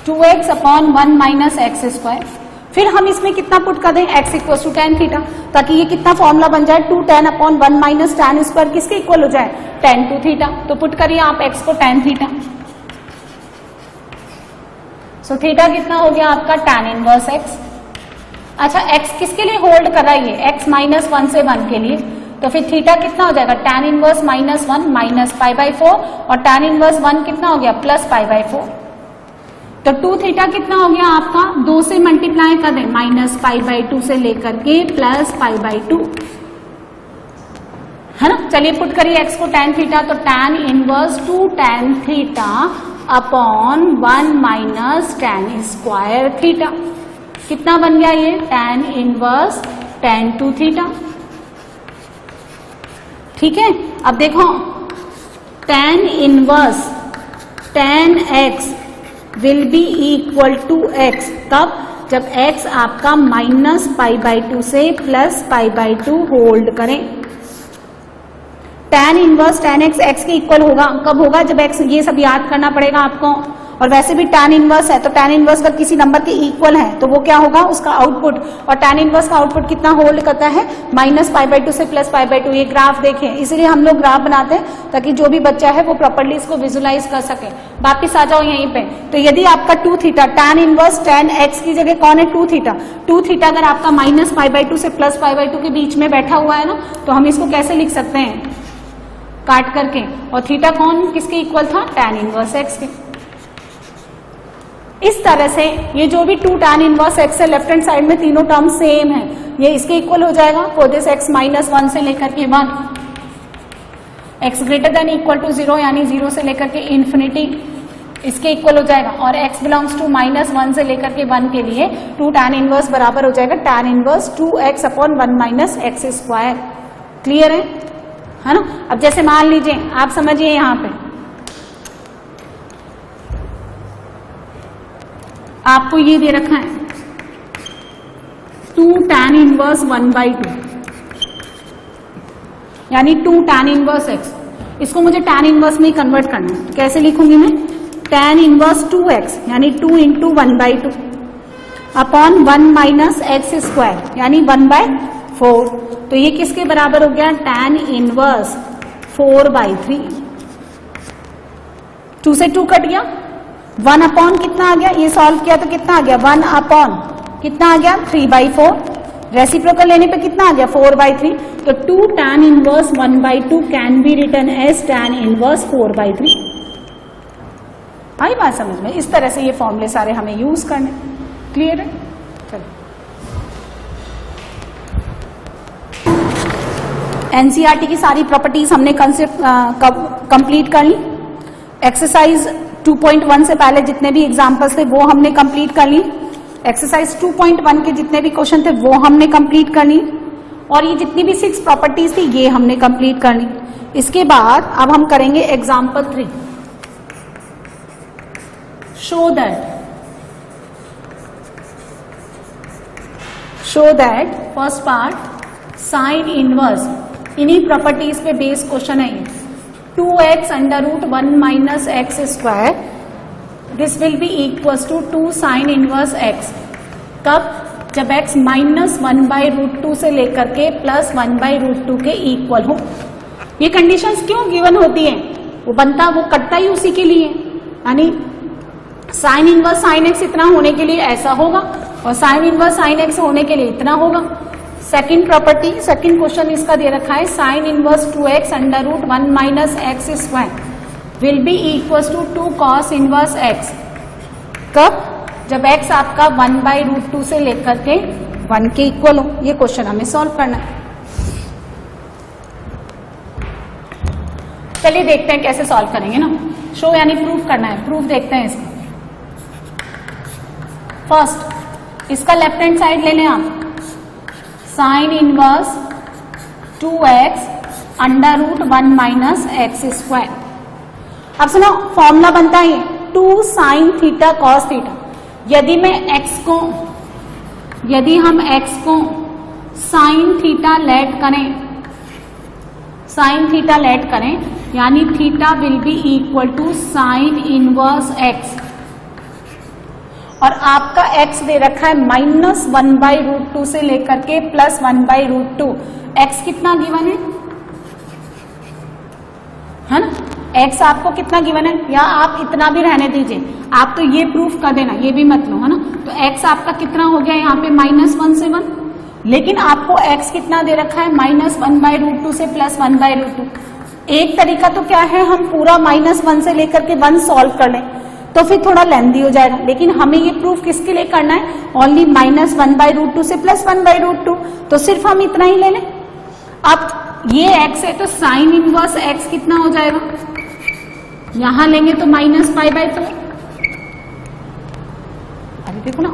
2x upon 1 minus x square. फिर हम इसमें कितना पुट कर दें, x equal to tan theta, ताकि ये कितना फॉर्मूला बन जाए, 2 tan अपॉन 1 माइनस tan स्क्वायर किसके इक्वल हो जाए, tan 2 थीटा। तो पुट करिए आप x को tan थीटा, सो थीटा कितना हो गया आपका tan इनवर्स x। अच्छा, x किसके लिए होल्ड कर रहा है, ये x माइनस 1 से 1 के लिए, तो फिर थीटा कितना हो जाएगा, tan इनवर्स माइनस 1 माइनस π/4, और tan इनवर्स 1 कितना हो गया, प्लस π/4। तो 2 थीटा कितना हो गया आपका, 2 से मल्टीप्लाई कर दें, माइनस π/2 से लेकर के प्लस π/2, है ना। चलिए पुट करिए x को tan थीटा, तो tan inverse 2 tan theta upon 1 minus tan square theta, कितना बन गया ये, tan इनवर्स tan 2 थीटा। ठीक है, अब देखो tan inverse tan x will be equal to x, कब, जब x आपका माइनस π/2 से प्लस π/2 होल्ड करें। tan inverse tan x x के इक्वल होगा, कब होगा, जब x, ये सब याद करना पड़ेगा आपको, और वैसे भी tan इनवर्स है तो tan इनवर्स का किसी नंबर के इक्वल है तो वो क्या होगा, उसका आउटपुट, और tan इनवर्स का आउटपुट कितना होल्ड करता है, माइनस π/2 से प्लस π/2। ये ग्राफ देखें, इसीलिए हम लोग ग्राफ बनाते हैं ताकि जो भी बच्चा है वो प्रॉपर्ली इसको विजुलाइज कर सके। वापिस आ जाओ यहीं पे, तो यदि आपका 2 theta, tan inverse tan x की जगह कौन है, 2 थीटा, 2 थीटा अगर आपका माइनस π/2 से प्लस π/2 के बीच में बैठा हुआ है ना, तो हम इसको कैसे लिख सकते हैं, काट करके, और थीटा कौन किसके इक्वल था, tan इनवर्स x के। इस तरह से ये जो भी 2 tan इनवर्स x है, लेफ्ट हैंड साइड में तीनों टर्म सेम है, ये इसके इक्वल हो जाएगा, फॉर दिस x माइनस 1 से लेकर के 1, x greater than equal to 0 यानी 0 से लेकर के इन्फिनिटी इसके इक्वल हो जाएगा, और x बिलोंग्स टू माइनस 1 से लेकर के 1 के लिए 2 tan इनवर्स बराबर हो जाएगा tan inverse 2x upon 1 minus x square. Clear है ना। अब जैसे मान लीजिए, आप समझिए यहाँ पे आपको ये दे रखा है 2 tan इनवर्स 1/2 यानी 2 tan इनवर्स x, इसको मुझे tan इनवर्स में कन्वर्ट करना है, तो कैसे लिखूंगी मैं, tan इनवर्स 2x यानी 2 into 1/2 upon 1 minus x square यानी 1/4। तो ये किसके बराबर हो गया, tan इनवर्स 4/3। 2 से 2 कट गया, 1 अपॉन कितना आ गया, ये सॉल्व किया तो कितना आ गया, 1 अपॉन कितना आ गया 3/4, रेसिप्रोकल लेने पे कितना आ गया 4/3, तो 2 tan inverse 1/2 can be written as tan inverse 4/3। आई बात समझ में? इस तरह से ये फॉर्मूले सारे हमें यूज करने। क्लियर है? चलो एनसीईआरटी की सारी प्रॉपर्टीज हमने कंप्लीट कर ली। एक्सरसाइज 2.1 से पहले जितने भी एग्जांपल्स थे वो हमने कंप्लीट कर ली। एक्सरसाइज 2.1 के जितने भी क्वेश्चन थे वो हमने कंप्लीट कर ली, और ये जितनी भी 6 प्रॉपर्टीज थी ये हमने कंप्लीट कर ली। इसके बाद अब हम करेंगे example 3। Show that first part sine inverse, इन्हीं प्रॉपर्टीज पे बेस क्वेश्चन है ये। 2x √1 minus x square, this will be equals to 2 sine inverse x। कब? जब x -1/√2 से लेकर के +1/√2 के इक्वल हो। ये कंडीशंस क्यों गिवन होती हैं? वो बनता वो कटता ही उसी के लिए, यानी साइन इनवर्स साइन x इतना होने के लिए ऐसा होगा और साइन इनवर्स साइन x होने के लिए इतना होगा। सेकंड प्रॉपर्टी, सेकंड क्वेश्चन इसका दे रखा है sine inverse 2x √1 minus x square will be equals to 2 cos inverse x। कब? जब x आपका 1/√2 से लेकर के 1 के इक्वल हो। ये क्वेश्चन हमें सॉल्व करना है। चलिए देखते हैं कैसे सॉल्व करेंगे ना। शो यानी प्रूफ करना है, प्रूफ देखते हैं इसका। फर्स्ट इसका लेफ्ट हैंड साइड ले लें आप, sign inverse 2x √1 minus x square. अब सुनो फॉर्मूला बनता है 2 sin थीटा cos थीटा। यदि हम x को साइन थीटा लेट करें, यानी theta will be equal to sine inverse x, और आपका x दे रखा है -1/√2 से लेकर के +1/√2। x कितना गिवन है ना? x आपको कितना गिवन है, या आप इतना भी रहने दीजिए, आप तो ये प्रूफ कर देना, ये भी मत लो, है ना। तो x आपका कितना हो गया यहाँ पे -1 से 1, लेकिन आपको x कितना दे रखा है -1/√2 से +1/√2। एक तरीका तो क्या है, हम पूरा -1 से लेकर के 1 सॉल्व कर लें, तो फिर थोड़ा लेंथी हो जाएगा, लेकिन हमें ये प्रूफ किसके लिए करना है, ओनली -1/√2 से +1/√2, तो सिर्फ हम इतना ही ले लें। अब ये x है तो साइन इनवर्स x कितना हो जाएगा, यहां लेंगे तो -π/4। अरे देखो ना,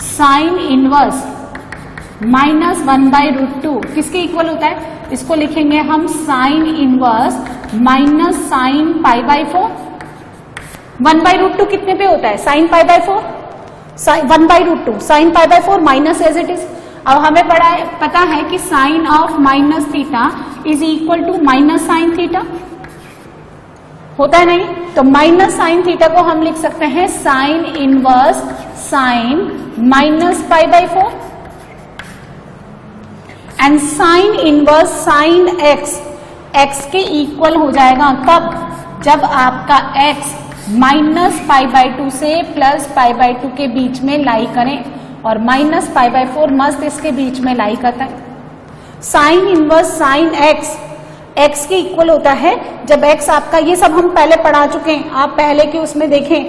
साइन इनवर्स -1/√2 किसके इक्वल होता है, इसको लिखेंगे हम साइन इनवर्स माइनस साइन π/4। 1/√2 कितने पे होता है, sine π/4, 1/√2 sine π/4 minus as it is. अब हमें पता है कि sine of minus theta is equal to minus sine theta, होता है नहीं, तो माइनस साइन थीटा को हम लिख सकते हैं sine inverse sine -π/4, and sine inverse sine x के इक्वल हो जाएगा कब, जब आपका x -π/2 से +π/2 के बीच में लाई करें, और -π/4 मस्त इसके बीच में लाई करता है। साइन इनवर्स साइन x के इक्वल होता है जब x आपका, ये सब हम पहले पढ़ा चुके हैं, आप पहले के उसमें देखें,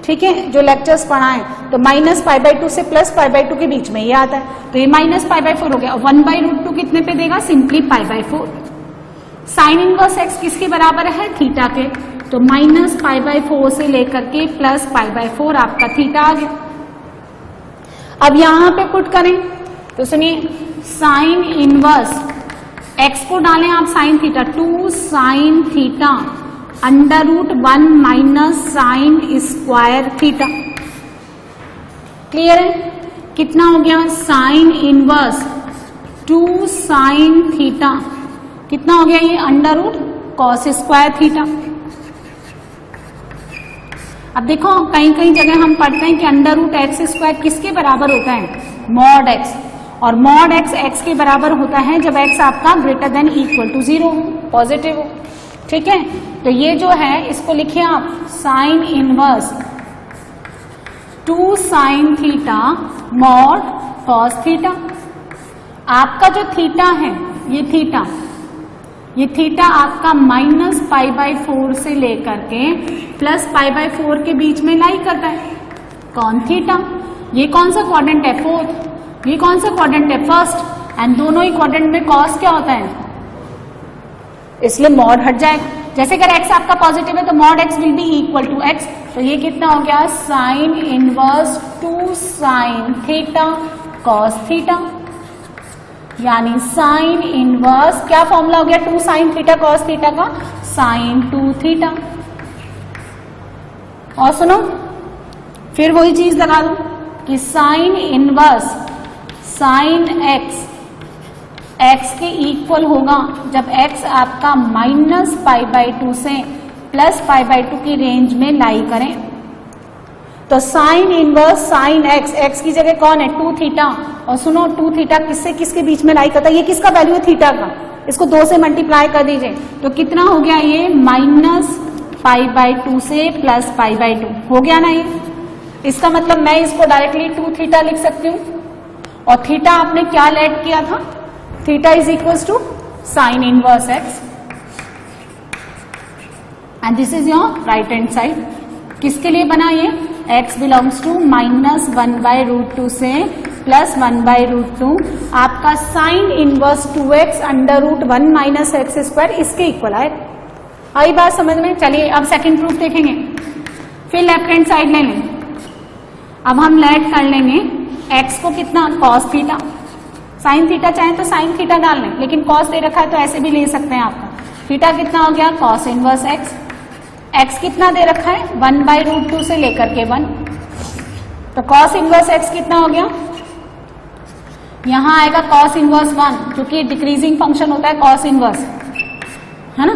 ठीक है, जो लेक्चर्स पढ़ाएं, तो -π/2 से +π/2 के बीच में ये आता है, तो ये -π/4 हो गया। 1/√2 कितने पे देगा, सिंपली π/4। साइन इनवर्स x किसके बराबर है, थीटा के, तो -π/4 से लेकर के +π/4 आपका थीटा आ गया। अब यहां पे पुट करें तो सुनिए, साइन इनवर्स x को डालें आप sine theta, 2 sine theta √1 minus sine square theta. Clear है, कितना हो गया, साइन इनवर्स 2 साइन थीटा, कितना हो गया ये, √cos स्क्वायर थीटा। अब देखो कहीं कहीं जगह हम पढ़ते हैं कि √x² किसके बराबर होता है, मॉड x, और मॉड x के बराबर होता है जब x आपका ग्रेटर देन इक्वल टू 0 हो, पॉजिटिव हो, ठीक है। तो ये जो है इसको लिखिए आप sign inverse 2 sine theta mod cos theta. आपका जो थीटा है ये थीटा आपका -π/4 से लेकर के +π/4 के बीच में लाई करता है। कौन थीटा? ये कौन सा क्वाड्रेंट है? फोर्थ। ये कौन सा क्वाड्रेंट है? फर्स्ट। एंड दोनों ही क्वाड्रेंट में कॉस क्या होता है? इसलिए मॉड हट जाएगा। जैसे अगर x आपका पॉजिटिव है तो mod x will be equal to x। तो ये कितना हो गया? Sine inverse 2 sine theta cos theta, यानी साइन इनवर्स क्या फॉर्मूला हो गया 2 साइन थीटा कॉस थीटा का? Sine 2 theta. और सुनो, फिर वही चीज लगा दो कि साइन इनवर्स साइन x के इक्वल होगा जब x आपका -π/2 से +π/2 की रेंज में लाई करें। तो साइन इनवर्स साइन x की जगह कौन है? 2 थीटा। और सुनो 2 थीटा किससे किसके बीच में लाई करता है? ये किसका वैल्यू है? थीटा का। इसको 2 से मल्टीप्लाई कर दीजिए तो कितना हो गया? ये -π/2 से +π/2 हो गया ना। ये इसका मतलब मैं इसको डायरेक्टली 2 थीटा लिख सकती हूँ। और थीटा आपने क्या लेट किया था? Theta is equal to sine inverse x and this is your right hand side. किसके लिए बना ये? x बिलोंग्स टू -1/√2 से +1/√2। आपका साइन इनवर्स 2x √1 - x² इसके इक्वल आए। आई बात समझ में? चलिए अब सेकंड प्रूफ देखेंगे। फिर लेफ्ट हैंड साइड ले लें। अब हम लेट कर लेंगे x को कितना? cos theta. साइन थीटा चाहे तो साइन थीटा डाल लें, लेकिन cos दे रखा है तो ऐसे भी ले सकते हैं। आपका थीटा कितना हो गया? cos इनवर्स x कितना दे रखा है? 1/√2 से लेकर के 1। तो cos इनवर्स x कितना हो गया? यहां आएगा cos इनवर्स 1, क्योंकि डिक्रीजिंग फंक्शन होता है cos इनवर्स, है ना।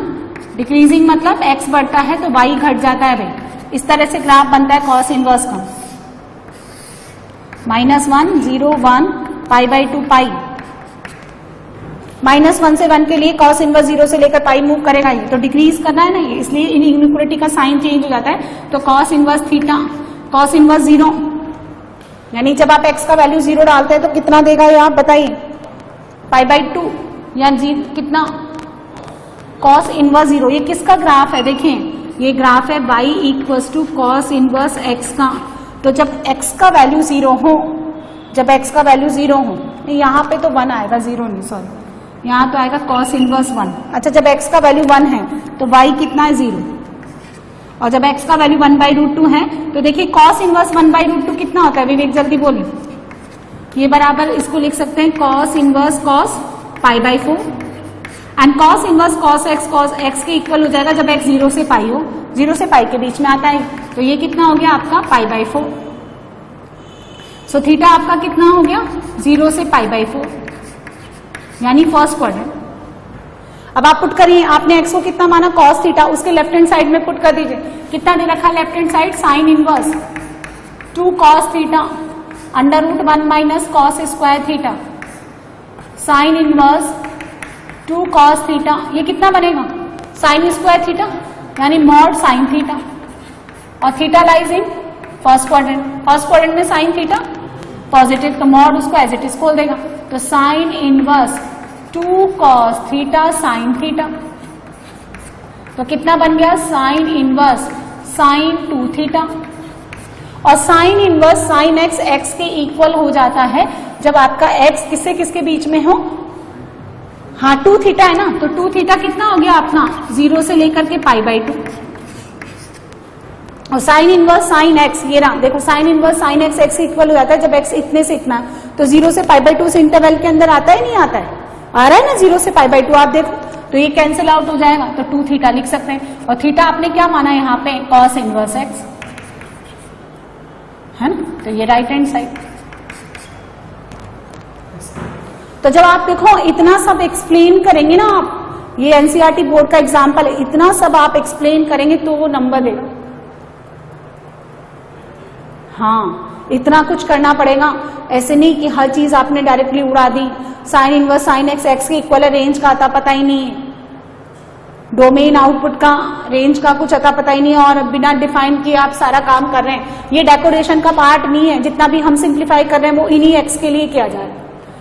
डिक्रीजिंग मतलब x बढ़ता है तो y घट जाता है भाई। इस तरह से ग्राफ बनता है cos इनवर्स का। -1 0 1 π/2 पाई। -1 से 1 के लिए cos इनवर्स 0 से लेकर पाई मूव करेगा। ये तो डिक्रीज करना है ना, ये इसलिए इन इनइक्वालिटी का साइन चेंज हो जाता है। तो cos inverse theta cos inverse 0, यानी जब आप x का वैल्यू 0 डालते हैं तो कितना देगा ये आप बताइए? π/2 या कितना? cos inverse 0। ये किसका ग्राफ है? देखें ये ग्राफ है y equals to cos inverse x का। तो जब x का वैल्यू 0 हो, जब x का वैल्यू 0 हो, यहाँ पे तो 1 आएगा, 0 नहीं सॉरी, यहाँ तो आएगा cos इनवर्स 1। अच्छा, जब x का वैल्यू 1 है तो y कितना है? 0। और जब x का वैल्यू 1/√2 है तो देखिए cos इनवर्स 1/√2 कितना होता है? विवेक जल्दी बोलिए। ये बराबर इसको लिख सकते हैं cos inverse cos π/4 and cos inverse cos x के इक्वल हो जाएगा जब x 0 से पाई हो। 0 से पाई के बीच में आता है तो ये कितना हो गया आपका? π/4। सो थीटा आपका कितना हो गया? 0 से π/4, यानी फर्स्ट क्वाड्रेंट। अब आप पुट करिए, आपने x को कितना माना? cos थीटा, उसके लेफ्ट हैंड साइड में पुट कर दीजिए। कितना दे रखा left hand side? Sine inverse 2 cos theta √1 - cos² theta, sign inverse 2 cos theta. ये कितना बनेगा? sin² थीटा, यानी मॉड साइन थीटा। और theta lies in first quadrant. First quadrant में साइन थीटा पॉजिटिव, तो मॉड उसको एज इट इज खोल देगा। तो sine inverse 2 cos theta sine theta. तो कितना बन गया? Sine inverse sine 2 theta. और साइन इनवर्स साइन x के इक्वल हो जाता है जब आपका x किससे किसके बीच में हो? हाँ 2 थीटा है ना, तो 2 थीटा कितना हो गया अपना? 0 से लेकर के π/2। और साइन इनवर्स साइन x, ये रहा देखो, sine inverse sine x equal हो जाता है जब x इतने से इतना, तो 0 से π/2 से इंटरवल के अंदर आता है नहीं आता है? आ रहा है ना 0 से π/2, आप देखो तो ये कैंसिल आउट हो जाएगा, तो 2 थीटा लिख सकते हैं। और थीटा आपने क्या माना यहाँ पे? cos इनवर्स x, है ना। तो ये राइट हैंड साइड। तो जब आप देखो इतना सब एक्सप्लेन करेंगे ना आप, ये एनसीईआरटी बोर्ड का एग्जाम्पल है, इतना सब आप एक्सप्लेन करेंगे तो वो नंबर देगा। हाँ, इतना कुछ करना पड़ेगा, ऐसे नहीं कि हर चीज आपने डायरेक्टली उड़ा दी। साइन इनवर्स साइन x के इक्वल रेंज का आता पता ही नहीं है, डोमेन आउटपुट का रेंज का कुछ अता पता ही नहीं है और बिना डिफाइन किए आप सारा काम कर रहे हैं। ये डेकोरेशन का पार्ट नहीं है, जितना भी हम सिंप्लीफाई कर रहे हैं वो इन्हीं एक्स के लिए किया जा रहा है।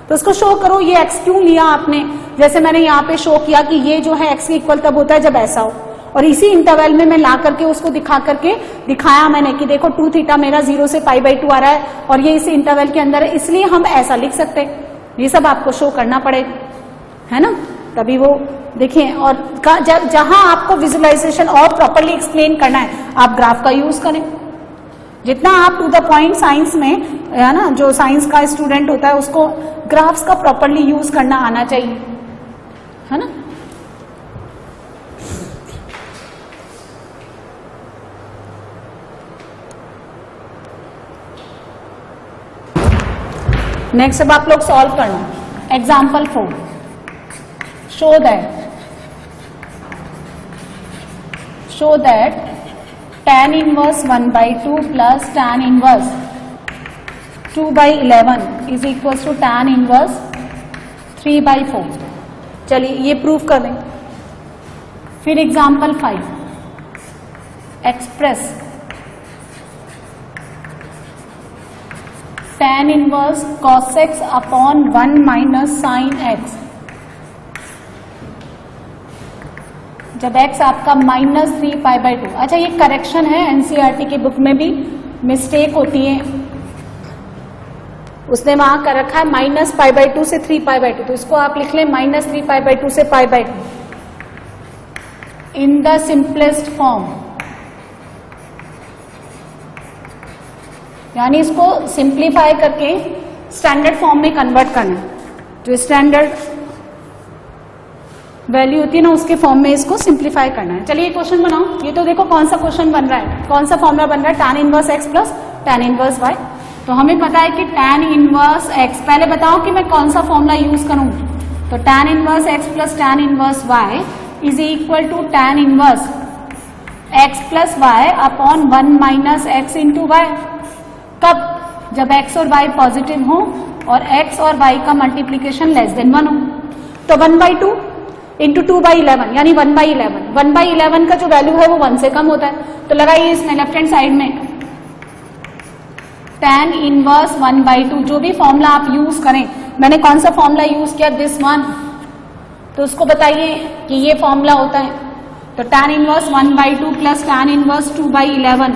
तो उसको शो करो ये एक्स क्यों लिया आपने, जैसे मैंने यहाँ पे शो किया कि ये जो है एक्स के इक्वल तब होता है जब ऐसा हो, और इसी इंटरवल में मैं ला करके उसको दिखाया मैंने कि देखो 2 थीटा मेरा 0 से π/2 आ रहा है और ये इसी इंटरवल के अंदर है, इसलिए हम ऐसा लिख सकते हैं। ये सब आपको शो करना पड़ेगा, है ना, तभी वो देखिए। और जहां आपको विजुअलाइजेशन और प्रॉपरली एक्सप्लेन करना है आप ग्राफ का यूज करें। जितना आप टू द पॉइंट साइंस में, है ना, जो साइंस का स्टूडेंट होता है उसको ग्राफ्स का प्रॉपरली यूज करना आना चाहिए, है ना। नेक्स्ट अब आप लोग सॉल्व करना example 4। Show that tan inverse 1/2 plus tan inverse 2/11 is equal to tan inverse 3/4। चलिए ये प्रूफ कर दें। फिर example 5, express tan inverse cos x upon 1 minus sine x, जब x आपका -3π/2। अच्छा ये करेक्शन है, एनसीईआरटी की बुक में भी मिस्टेक होती है, उसने वहां कर रखा है -π/2 से 3π/2, तो इसको आप लिख लें -3π/2 से π/2 इन द सिंपलेस्ट फॉर्म, यानी इसको सिंप्लीफाई करके स्टैंडर्ड फॉर्म में कन्वर्ट करना, जो स्टैंडर्ड वैल्यू होती है ना उसके फॉर्म में इसको सिंप्लीफाई करना है। चलिए क्वेश्चन बनाओ। ये तो देखो कौन सा क्वेश्चन बन रहा है, कौन सा फॉर्मूला बन रहा है, tan inverse x plus tan inverse y। तो हमें पता है कि tan इनवर्स x, पहले बताओ कि मैं कौन सा फॉर्मूला यूज करूं। तो tan inverse x plus tan inverse y is equal to tan inverse x plus y upon 1 minus x into y। कब? जब x और y पॉजिटिव हो और x और y का मल्टीप्लीकेशन लेस देन 1 हो। तो 1/2 इंटू 2/11 यानी 1/11। 1/11 का जो वैल्यू है वो 1 से कम होता है, तो लगाइए इसमें लेफ्ट हैंड साइड में tan इनवर्स 1/2, जो भी फॉर्मूला आप यूज करें। मैंने कौन सा फॉर्मूला यूज किया, दिस वन, तो उसको बताइए कि ये फॉर्मूला होता है। तो tan inverse 1/2 plus tan inverse 2/11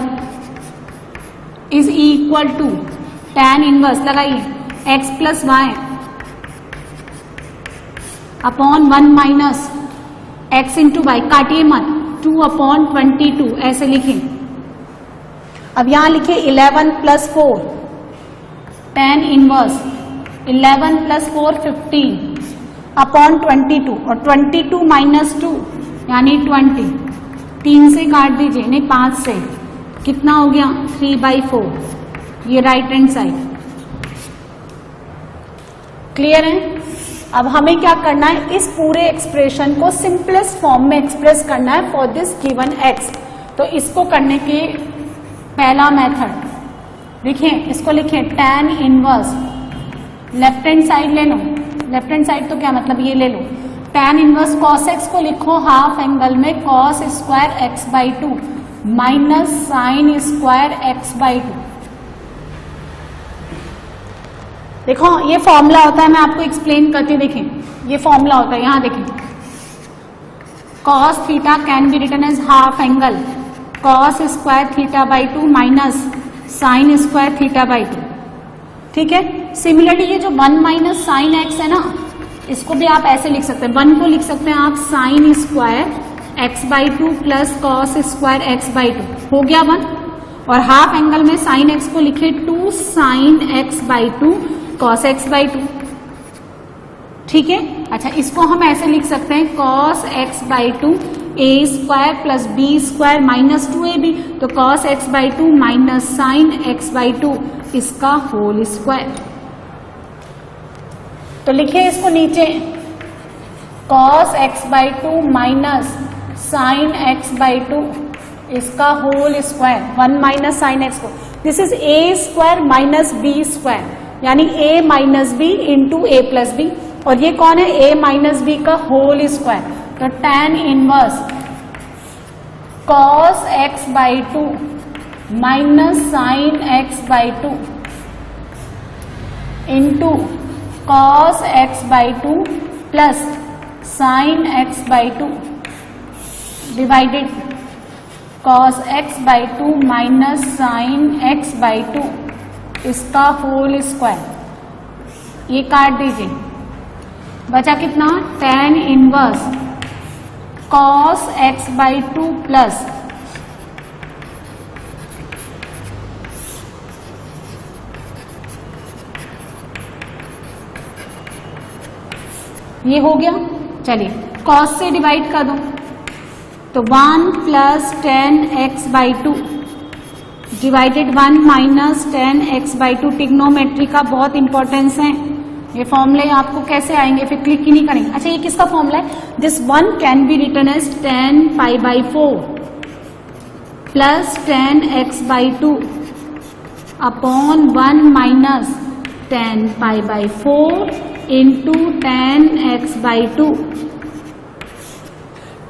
is equal to tan inverse, लगाइए, x plus y upon 1 minus x into y, काटिए मत, 2/22 ऐसे लिखें। अब यहां लिखे 11 plus 4 tan inverse 11 plus 4 15 upon 22, और 22 माइनस 2 यानी 20, 3 से काट दीजिए, नहीं 5 से, कितना हो गया 3/4, ये राइट हैंड साइड। क्लियर है? अब हमें क्या करना है, इस पूरे एक्सप्रेशन को सिंपलेस्ट फॉर्म में एक्सप्रेस करना है फॉर दिस गिवन x। तो इसको करने के पहला मेथड लिखें, इसको लिखें tan inverse, left hand side ले लो, लेफ्ट हैंड साइड तो क्या मतलब ये ले लो, tan इनवर्स cos x को लिखो हाफ एंगल में cos square x/2 minus sine square x/2। देखो ये फॉर्मूला होता है, मैं आपको एक्सप्लेन करती, देखें ये फॉर्मूला होता है, यहां देखें, cos theta can be written as half angle cos square θ/2 minus sine square θ/2। ठीक है, सिमिलरली ये जो 1 माइनस साइन x है ना, इसको भी आप ऐसे लिख सकते हैं, 1 को लिख सकते हैं आप sine square x/2 plus cos square x/2, हो गया 1, और हाफ एंगल में साइन x को लिखे 2 साइन x/2 cos x/2। ठीक है, अच्छा इसको हम ऐसे लिख सकते हैं cos x/2 a square plus b square minus 2ab, तो cos x/2 minus sine x/2 इसका होल स्क्वायर। तो लिखे इसको नीचे cos x/2 minus sine x/2 इसका whole square, 1 minus sine x को, this is a square minus b square, यानी a minus b into a plus b, और ये कौन है a माइनस बी का होल स्क्वायर, तो tan inverse cos x by 2 minus sine x by 2 into cos x by 2 plus sine x by 2 divided cos x by 2 minus sine x by 2 इसका whole square. ये काट दीजिए, बचा कितना tan inverse cos x by 2 plus ये हो गया। चलिए cos से डिवाइड कर दो तो 1 plus tan x by 2 divided 1 minus tan x by 2। Trigonometry का बहुत इंपॉर्टेंस है, ये फॉर्मूले आपको कैसे आएंगे, फिर क्लिक ही नहीं करेंगे। अच्छा ये किसका फॉर्मूला है? This one can be written as tan pi by 4 plus tan x by 2 upon 1 minus tan pi by 4 into tan x by 2।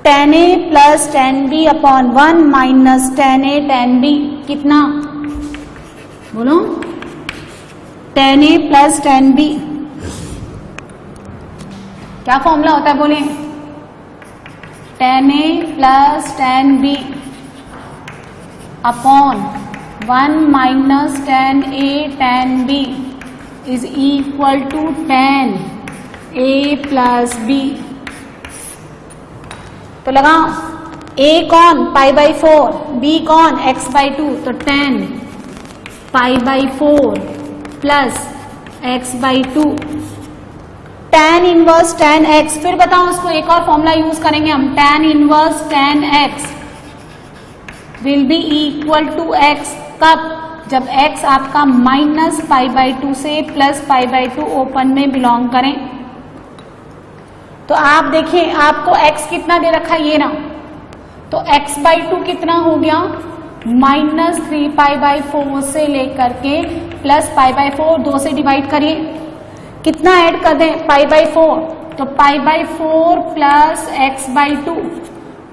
tan a plus tan b upon 1 minus tan a tan b कितना बोलो? tan a plus tan b क्या formula होता है बोले? tan a plus tan b upon 1 minus tan a tan b is equal to tan a plus b। तो लगाओ a कौन पाई by 4, b कौन x बाई 2, तो tan pi by 4 plus x by 2 tan inverse tan x। फिर बताओ उसको एक और फॉर्मूला यूज करेंगे हम, tan inverse tan x will be equal to x कब? जब x आपका माइनस पाई बाई 2 से प्लस पाई बाई 2 ओपन में बिलोंग करें। तो आप देखिए आपको x कितना दे रखा है, ये ना, तो x बाई 2 कितना हो गया? माइनस 3 पाई बाई 4 से लेकर के प्लस पाई बाई 4, 2 से डिवाइड करिए, कितना ऐड कर दें? पाई बाई 4, तो pi by 4 plus x by 2,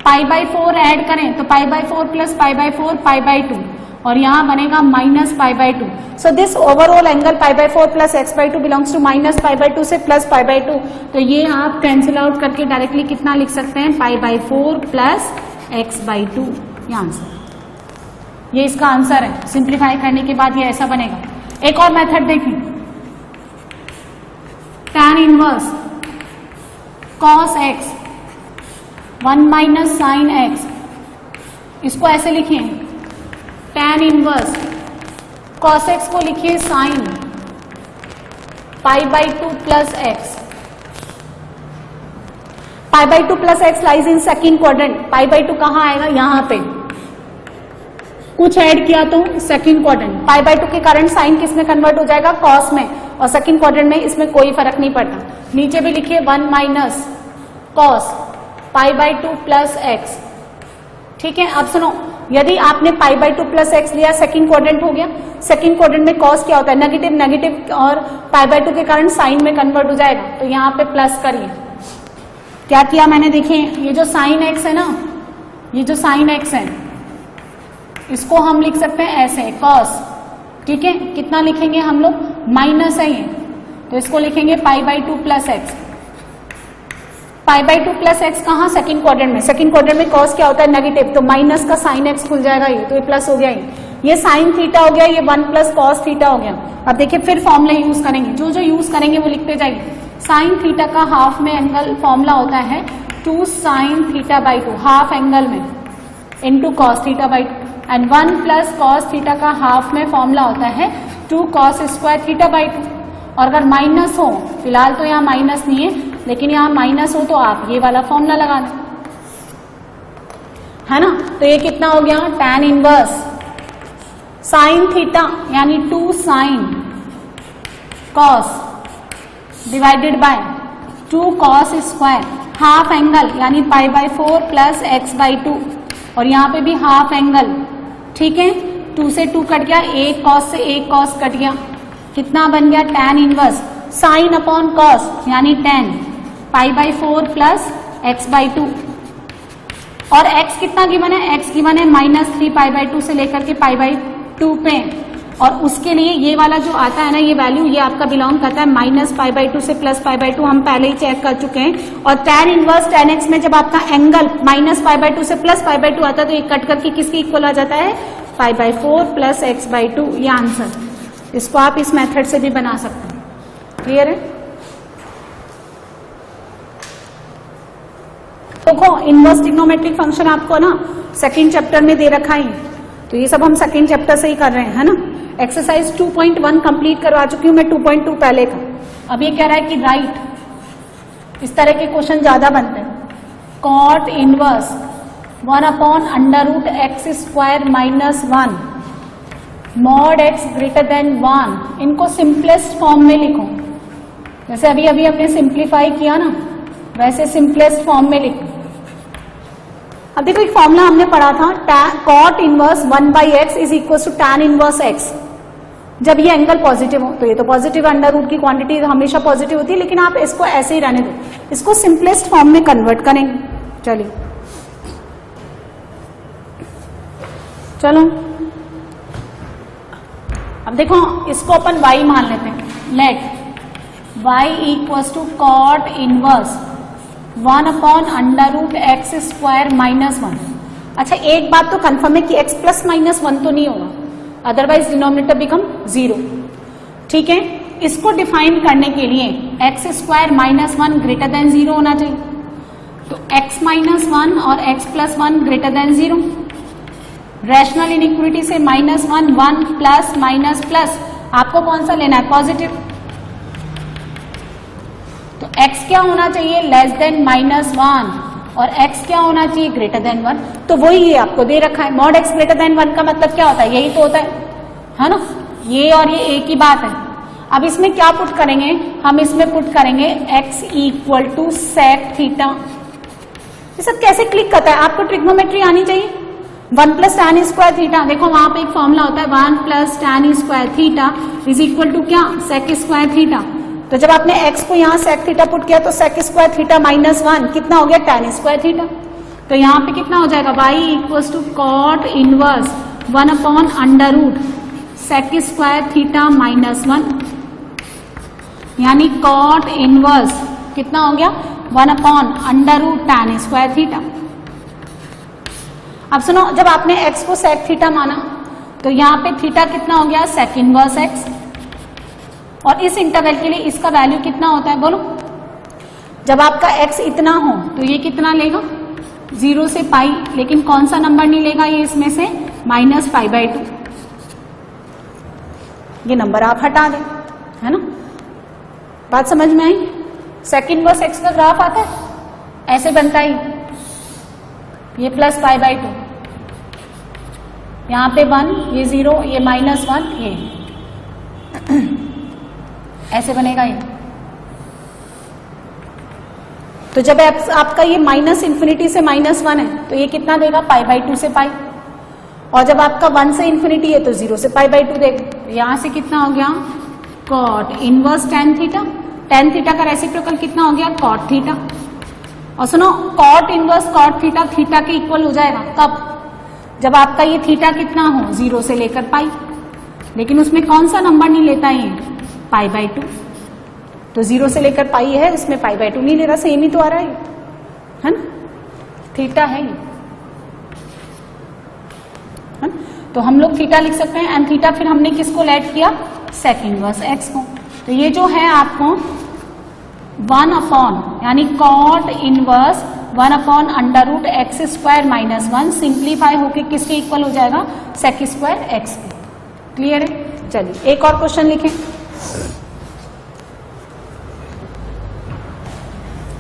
pi by 4 add करें तो pi by 4 plus pi by 4 pi by 2 और यहां बनेगा minus pi by 2। So this overall angle pi by 4 plus x by 2 belongs to minus pi by 2 से plus pi by 2। तो ये आप cancel out करके डायरेक्टली कितना लिख सकते हैं? Pi by 4 plus x by 2। ये आंसर, ये इसका आंसर है। सिंप्लीफाई करने के बाद ये ऐसा बनेगा। एक और मेथड देखिए, tan inverse cos x 1 minus sine x, इसको ऐसे लिखिए tan इनवर्स cos x को लिखिए sine pi by 2 plus x। Pi by 2 plus x lies in second quadrant. Pi by 2 कहां आएगा? यहां पे कुछ ऐड किया तो सेकेंड क्वाड्रेंट। पाई बाई 2 के कारण साइन किस में कन्वर्ट हो जाएगा? cos में, और सेकेंड क्वाड्रेंट में इसमें कोई फर्क नहीं पड़ता। नीचे भी लिखिए 1 minus cos pi by 2 plus x। ठीक है, अब सुनो, यदि आपने पाई बाई 2 प्लस एक्स लिया, सेकंड क्वाड्रेंट हो गया। सेकंड क्वाड्रेंट में कॉस क्या होता है? नेगेटिव, नेगेटिव और पाई बाई 2 के कारण साइन में कन्वर्ट हो जाएगा। तो यहाँ पे प्लस करिए। क्या किया मैंने? देखिए ये जो साइन एक्स है ना, ये जो साइन एक्स है इसको हम लिख सकते हैं ऐसे कॉस। ठीक है, कितना लिखेंगे हम लोग? माइनस है ये, तो इसको लिखेंगे पाई by 2 plus x. Pi by 2 plus x कहाँ? सेकंड क्वाड्रेंट में। सेकंड क्वाड्रेंट में कॉस क्या होता है? नेगेटिव, तो माइनस का साइन एक्स खुल जाएगा ये, तो ये प्लस हो गया। ये साइन थीटा हो गया, ये 1 प्लस कॉस थीटा हो गया। अब देखिए फिर फॉर्मूला यूज करेंगे, जो जो यूज करेंगे वो लिखते जाइए। साइन थीटा का हाफ में एंगल फॉर्मूला होता है 2 sine theta by 2, half angle में, into cos theta by 2, and 1 plus cos theta का हाफ में फॉर्मूला होता है 2 कॉस स्क्वायर थीटा बाई 2। और अगर माइनस हो, फिलहाल तो यहाँ माइनस नहीं है, लेकिन यहाँ माइनस हो तो आप ये वाला फॉर्मूला लगा दें, है ना। तो ये कितना हो गया? tan इनवर्स साइन थीटा यानी 2 sine cos divided by 2 cos square, half angle यानी pi by 4 plus x by 2, और यहाँ पे भी हाफ एंगल। ठीक है, 2 से 2 कट गया, 1 कॉस से 1 कॉस कट गया, कितना बन गया? tan inverse sine upon cos यानी tan pi by 4 plus x/2 और x कितना गिवन है, x गिवन है -3π/2 से लेकर के π/2 पे, और उसके लिए ये वाला जो आता है ना ये वैल्यू, ये आपका बिलोंग करता है -π/2 से +π/2, हम पहले ही चेक कर चुके हैं। और tan इनवर्स tan x में जब आपका एंगल -π/2 से +π/2 आता है तो ये कट करके किसके इक्वल आ जाता है, π/4 + x/2, ये आंसर। इसको आप इस मेथड से भी बना सकते हैं। क्लियर है? देखो इनवर्स ट्रिग्नोमेट्रिक फंक्शन आपको ना सेकंड चैप्टर में दे रखा है, तो ये सब हम सेकंड चैप्टर से ही कर रहे हैं, है ना। एक्सरसाइज 2.1 कंप्लीट करवा चुकी हूं मैं, 2.2 पहले का। अब ये कह रहा है कि राइट, इस तरह के क्वेश्चन ज्यादा बनते हैं। Cot inverse 1/√x² - 1 mod x greater than 1, इनको सिंपलेस्ट फॉर्म में लिखो। जैसे अभी अभी हमने सिंप्लीफाई किया ना, वैसे सिंपलेस्ट फॉर्म में लिखो। अब देखो एक फॉर्मूला हमने पढ़ा था, cot inverse 1/x is equal to tan inverse x। जब ये एंगल पॉजिटिव हो, तो ये तो पॉजिटिव अंडर रूट की क्वांटिटी हमेशा पॉजिटिव होती है, लेकिन आप इसको ऐसे ही रहने दो, इसको सिंपलेस्ट फॉर्म में कन्वर्ट करेंगे। चलिए चलो, अब देखो इसको अपन y मान लेते हैं। Let y equals to cot inverse 1/√x² - 1। अच्छा एक बात तो कंफर्म है कि x + -1 तो नहीं होगा, अदरवाइज डिनोमिनेटर बिकम 0। ठीक है, इसको डिफाइन करने के लिए x² - 1 ग्रेटर देन 0 होना चाहिए। तो x - 1 और x + 1 greater than 0। Rational inequality से -1 1 प्लस माइनस प्लस, आपको कौन सा लेना है, पॉजिटिव। तो x क्या होना चाहिए, लेस देन -1, और x क्या होना चाहिए, ग्रेटर देन 1। तो वही ये आपको दे रखा है। मॉड x ग्रेटर देन 1 का मतलब क्या होता है, यही तो होता है ना। ये और ये एक ही बात है। अब इसमें क्या पुट करेंगे, हम इसमें पुट करेंगे x equal to sec theta. ये सब कैसे क्लिक करता है, आपको ट्रिग्नोमेट्री आनी चाहिए। 1 + tan स्क्वायर थीटा, देखो वहां पे एक फॉर्मूला होता है 1 + tan square theta is equal to क्या, sec स्क्वायर थीटा। तो जब आपने x को यहाँ sec थीटा पुट किया तो sec स्क्वायर थीटा -1 कितना हो गया, tan स्क्वायर थीटा। तो यहाँ पे कितना हो जाएगा, y equals to cot inverse 1/√sec square theta -1, यानी कॉट इनवर्स कितना हो गया, 1/√tan स्क्वायर थीटा। अब सुनो, जब आपने x को sec थीटा माना तो यहाँ पे थीटा कितना हो गया, sec इनवर्स x। और इस इंटरवल के लिए इसका वैल्यू कितना होता है, बोलो। जब आपका x इतना हो तो ये कितना लेगा, 0 से π, लेकिन कौन सा नंबर नहीं लेगा ये इसमें से, -π/2। ये नंबर आप हटा दें, है ना। बात समझ में आई। sec इनवर्स x का ग्राफ आता है, ऐसे बनता ही, ये +π/2, यहाँ पे 1, ये 0, ये -1, ये ऐसे बनेगा ये। तो जब आपका ये -∞ से -1 है तो ये कितना देगा, π/2 से π। और जब आपका 1 से ∞ है तो 0 से π/2 देगा। तो यहां से कितना हो गया, cot inverse tan theta. tan theta का रेसिप्रोकल कितना हो गया, कॉट थीटा। और सुनो, cot inverse cot theta theta के इक्वल हो जाएगा कब, जब आपका ये थीटा कितना हो, 0 से लेकर π। लेकिन उसमें कौन सा नंबर नहीं लेता है, π/2। तो 0 से लेकर π है, उसमें π/2 नहीं ले रहा, सेम ही तो आ रहा है ना, थीटा है ये, है ना? तो हम लोग थीटा लिख सकते हैं, एंड थीटा फिर हमने किसको लेट किया, sec इनवर्स x को। तो ये जो है आपको 1/, यानी कॉट इनवर्स 1/√x² - 1 सिंप्लीफाई होके किसके इक्वल हो जाएगा, sec स्क्वायर x के। क्लियर है। चलिए एक और क्वेश्चन लिखें।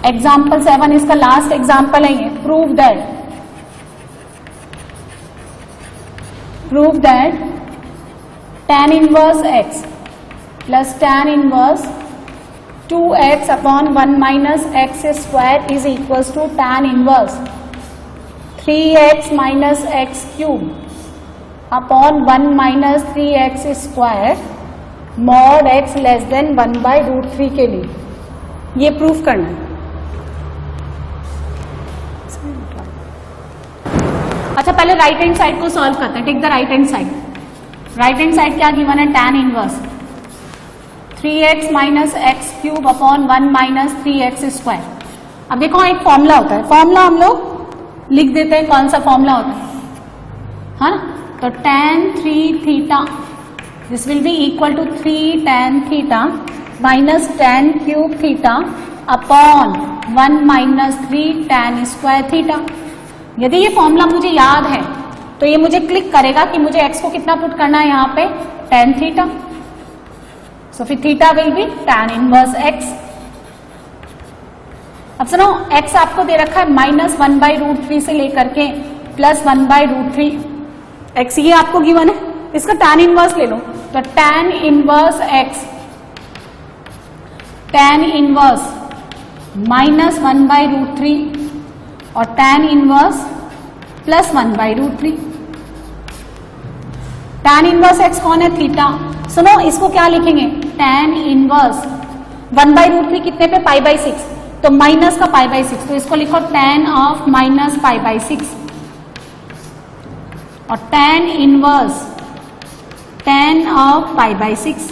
एग्जाम्पल 7, इसका लास्ट एग्जाम्पल है ये। Prove that tan inverse x plus tan inverse 2x/1 - x² is equals to tan inverse 3x - x³ upon 1 - 3x² mod x less than 1/√3 के लिए। ये प्रूफ करना है। अच्छा पहले राइट हैंड साइड को सॉल्व करते हैं. Take the right hand side. Right hand side क्या गिवन है? tan inverse 3x minus x cube upon 1 minus 3x square. अब देखो एक फॉर्मूला होता है, फॉर्मूला हम लोग लिख देते हैं. कौन सा फॉर्मूला होता है? हाँ ना, तो tan 3 theta this will be equal to 3 tan theta minus tan cube theta upon 1 minus 3 tan square theta. यदि ये फॉर्मूला मुझे याद है तो ये मुझे क्लिक करेगा कि मुझे x को कितना पुट करना है यहाँ पे? tan theta. सो फिर theta will be tan inverse x. अब सुनो, x आपको दे रखा है -1/√3 से लेकर के +1/√3. x ये आपको गिवन है, इसका tan इनवर्स ले लो. तो tan inverse x, tan inverse -1/√3 और tan inverse +1/√3. tan inverse x कौन है? थीटा. सुनो, इसको क्या लिखेंगे? tan इनवर्स 1/√3 कितने पे? π/6. तो माइनस का π/6, तो इसको लिखो tan ऑफ माइनस π/6. और tan इनवर्स tan ऑफ π/6.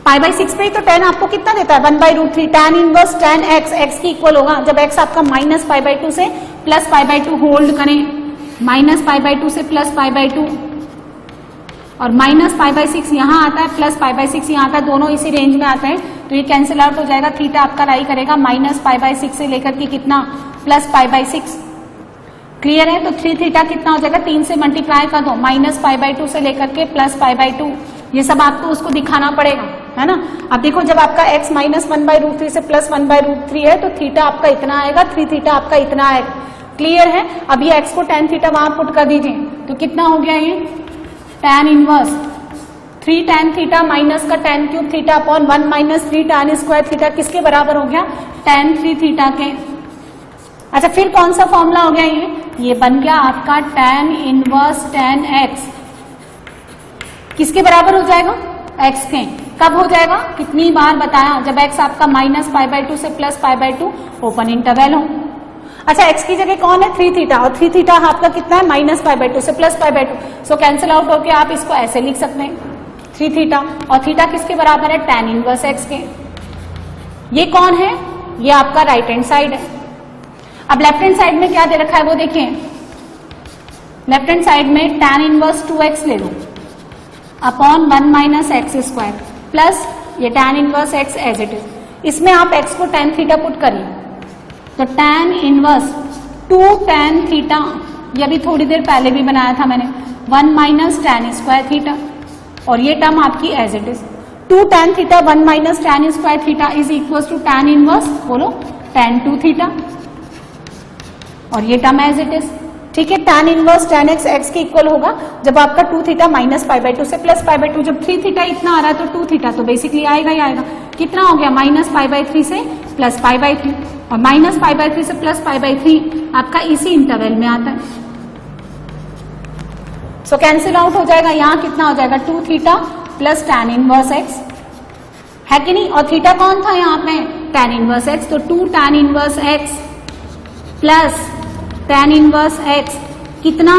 π/6 पे ही तो tan आपको कितना देता है? 1/√3. tan inverse tan x, x की इक्वल होगा जब x आपका माइनस π/2 से प्लस π/2 होल्ड करें, माइनस π/2 से प्लस π/2 और माइनस π/6 यहाँ आता है, प्लस π/6 यहाँ आता है, दोनों इसी रेंज में आते हैं तो ये कैंसिल आउट हो जाएगा. थीटा आपका लाई करेगा माइनस π/6 से लेकर के कितना? प्लस π/6. क्लियर है? तो 3 थीटा कितना हो जाएगा? 3 से मल्टीप्लाई कर दो, माइनस π/2 से लेकर के प्लस π/2. ये सब आपको उसको दिखाना पड़ेगा, है ना. अब देखो, जब आपका x -1/√3 से +1/√3 है तो थीटा आपका इतना आएगा, 3 थीटा आपका इतना आएगा. क्लियर है? अब ये x को tan थीटा वहां पुट कर दीजिए तो कितना हो गया? ये tan inverse 3 tan theta minus का tan cube theta upon 1 minus 3 tan square theta किसके बराबर हो गया? tan 3 थीटा के. अच्छा, फिर कौन सा फॉर्मूला हो गया? ये बन गया आपका tan इनवर्स tan x. किसके बराबर हो जाएगा? x के. कब हो जाएगा? कितनी बार बताया? जब x आपका माइनस π/2 से प्लस π/2 ओपन इंटरवल हो. अच्छा, x की जगह कौन है? 3 थीटा, और 3 थीटा आपका कितना है? माइनस π/2 से प्लस π/2. सो कैंसिल आउट होकर आप इसको ऐसे लिख सकते हैं 3 थीटा, और थीटा किसके बराबर है? tan इनवर्स x के. ये कौन है? ये आपका राइट हैंड साइड है. अब लेफ्ट हैंड साइड में क्या दे रखा है वो देखिए. लेफ्ट हैंड साइड में tan इनवर्स 2x ले लो upon 1 minus x square plus ये tan inverse x as it is. इसमें आप x को tan थीटा पुट करिए तो tan इनवर्स 2 tan थीटा, ये अभी थोड़ी देर पहले भी बनाया था मैंने, 1 माइनस tan स्क्वायर थीटा, और ये टर्म आपकी as it is 2 tan theta 1 minus tan square theta is equal to tan inverse, बोलो, tan 2 थीटा, और ये टर्म एज इट इज. ठीक है, tan inverse tan x x के इक्वल होगा जब आपका 2 थीटा माइनस π/2 से प्लस π/2. जब 3 थीटा इतना आ रहा है तो 2 थीटा तो बेसिकली आएगा ही आएगा. कितना हो गया? माइनस π/3 से प्लस π/3, और माइनस π/3 से प्लस π/3 आपका इसी इंटरवल में आता है. सो कैंसिल आउट हो जाएगा. यहाँ कितना हो जाएगा? 2 theta plus tan inverse x, है कि नहीं. और थीटा कौन था यहाँ पे? tan inverse x. तो 2 tan inverse x plus tan inverse x कितना?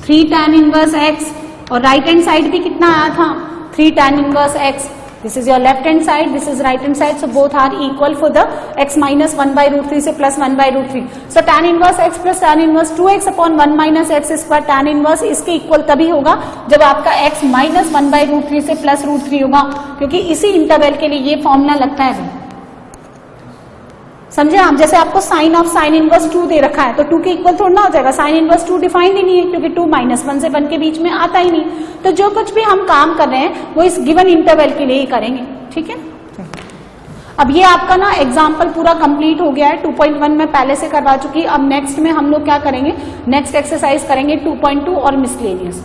3 tan इनवर्स x, और राइट हैंड साइड भी कितना आया था? 3 tan inverse x. This is your left hand side, this is right hand side, so both are equal for the x minus 1/√3 से plus 1/√3. So tan inverse x plus tan inverse 2x upon 1 minus x square. tan inverse इसके equal तभी होगा जब आपका x minus 1/√3 से plus √3 होगा, क्योंकि इसी इंटरवल के लिए ये फॉर्मूला लगता है. समझे आप? जैसे आपको साइन ऑफ साइन इनवर्स 2 दे रखा है तो 2 के इक्वल थोड़ा ना हो जाएगा. साइन इनवर्स 2 डिफाइंड ही नहीं है क्योंकि 2 -1 से 1 के बीच में आता ही नहीं. तो जो कुछ भी हम काम कर रहे हैं वो इस गिवन इंटरवल के लिए ही करेंगे. ठीक है, अब ये आपका ना एग्जाम्पल पूरा कंप्लीट हो गया है. 2.1 में पहले से करवा चुकी. अब नेक्स्ट में हम लोग क्या करेंगे? नेक्स्ट एक्सरसाइज करेंगे 2.2 और मिसलेनियस.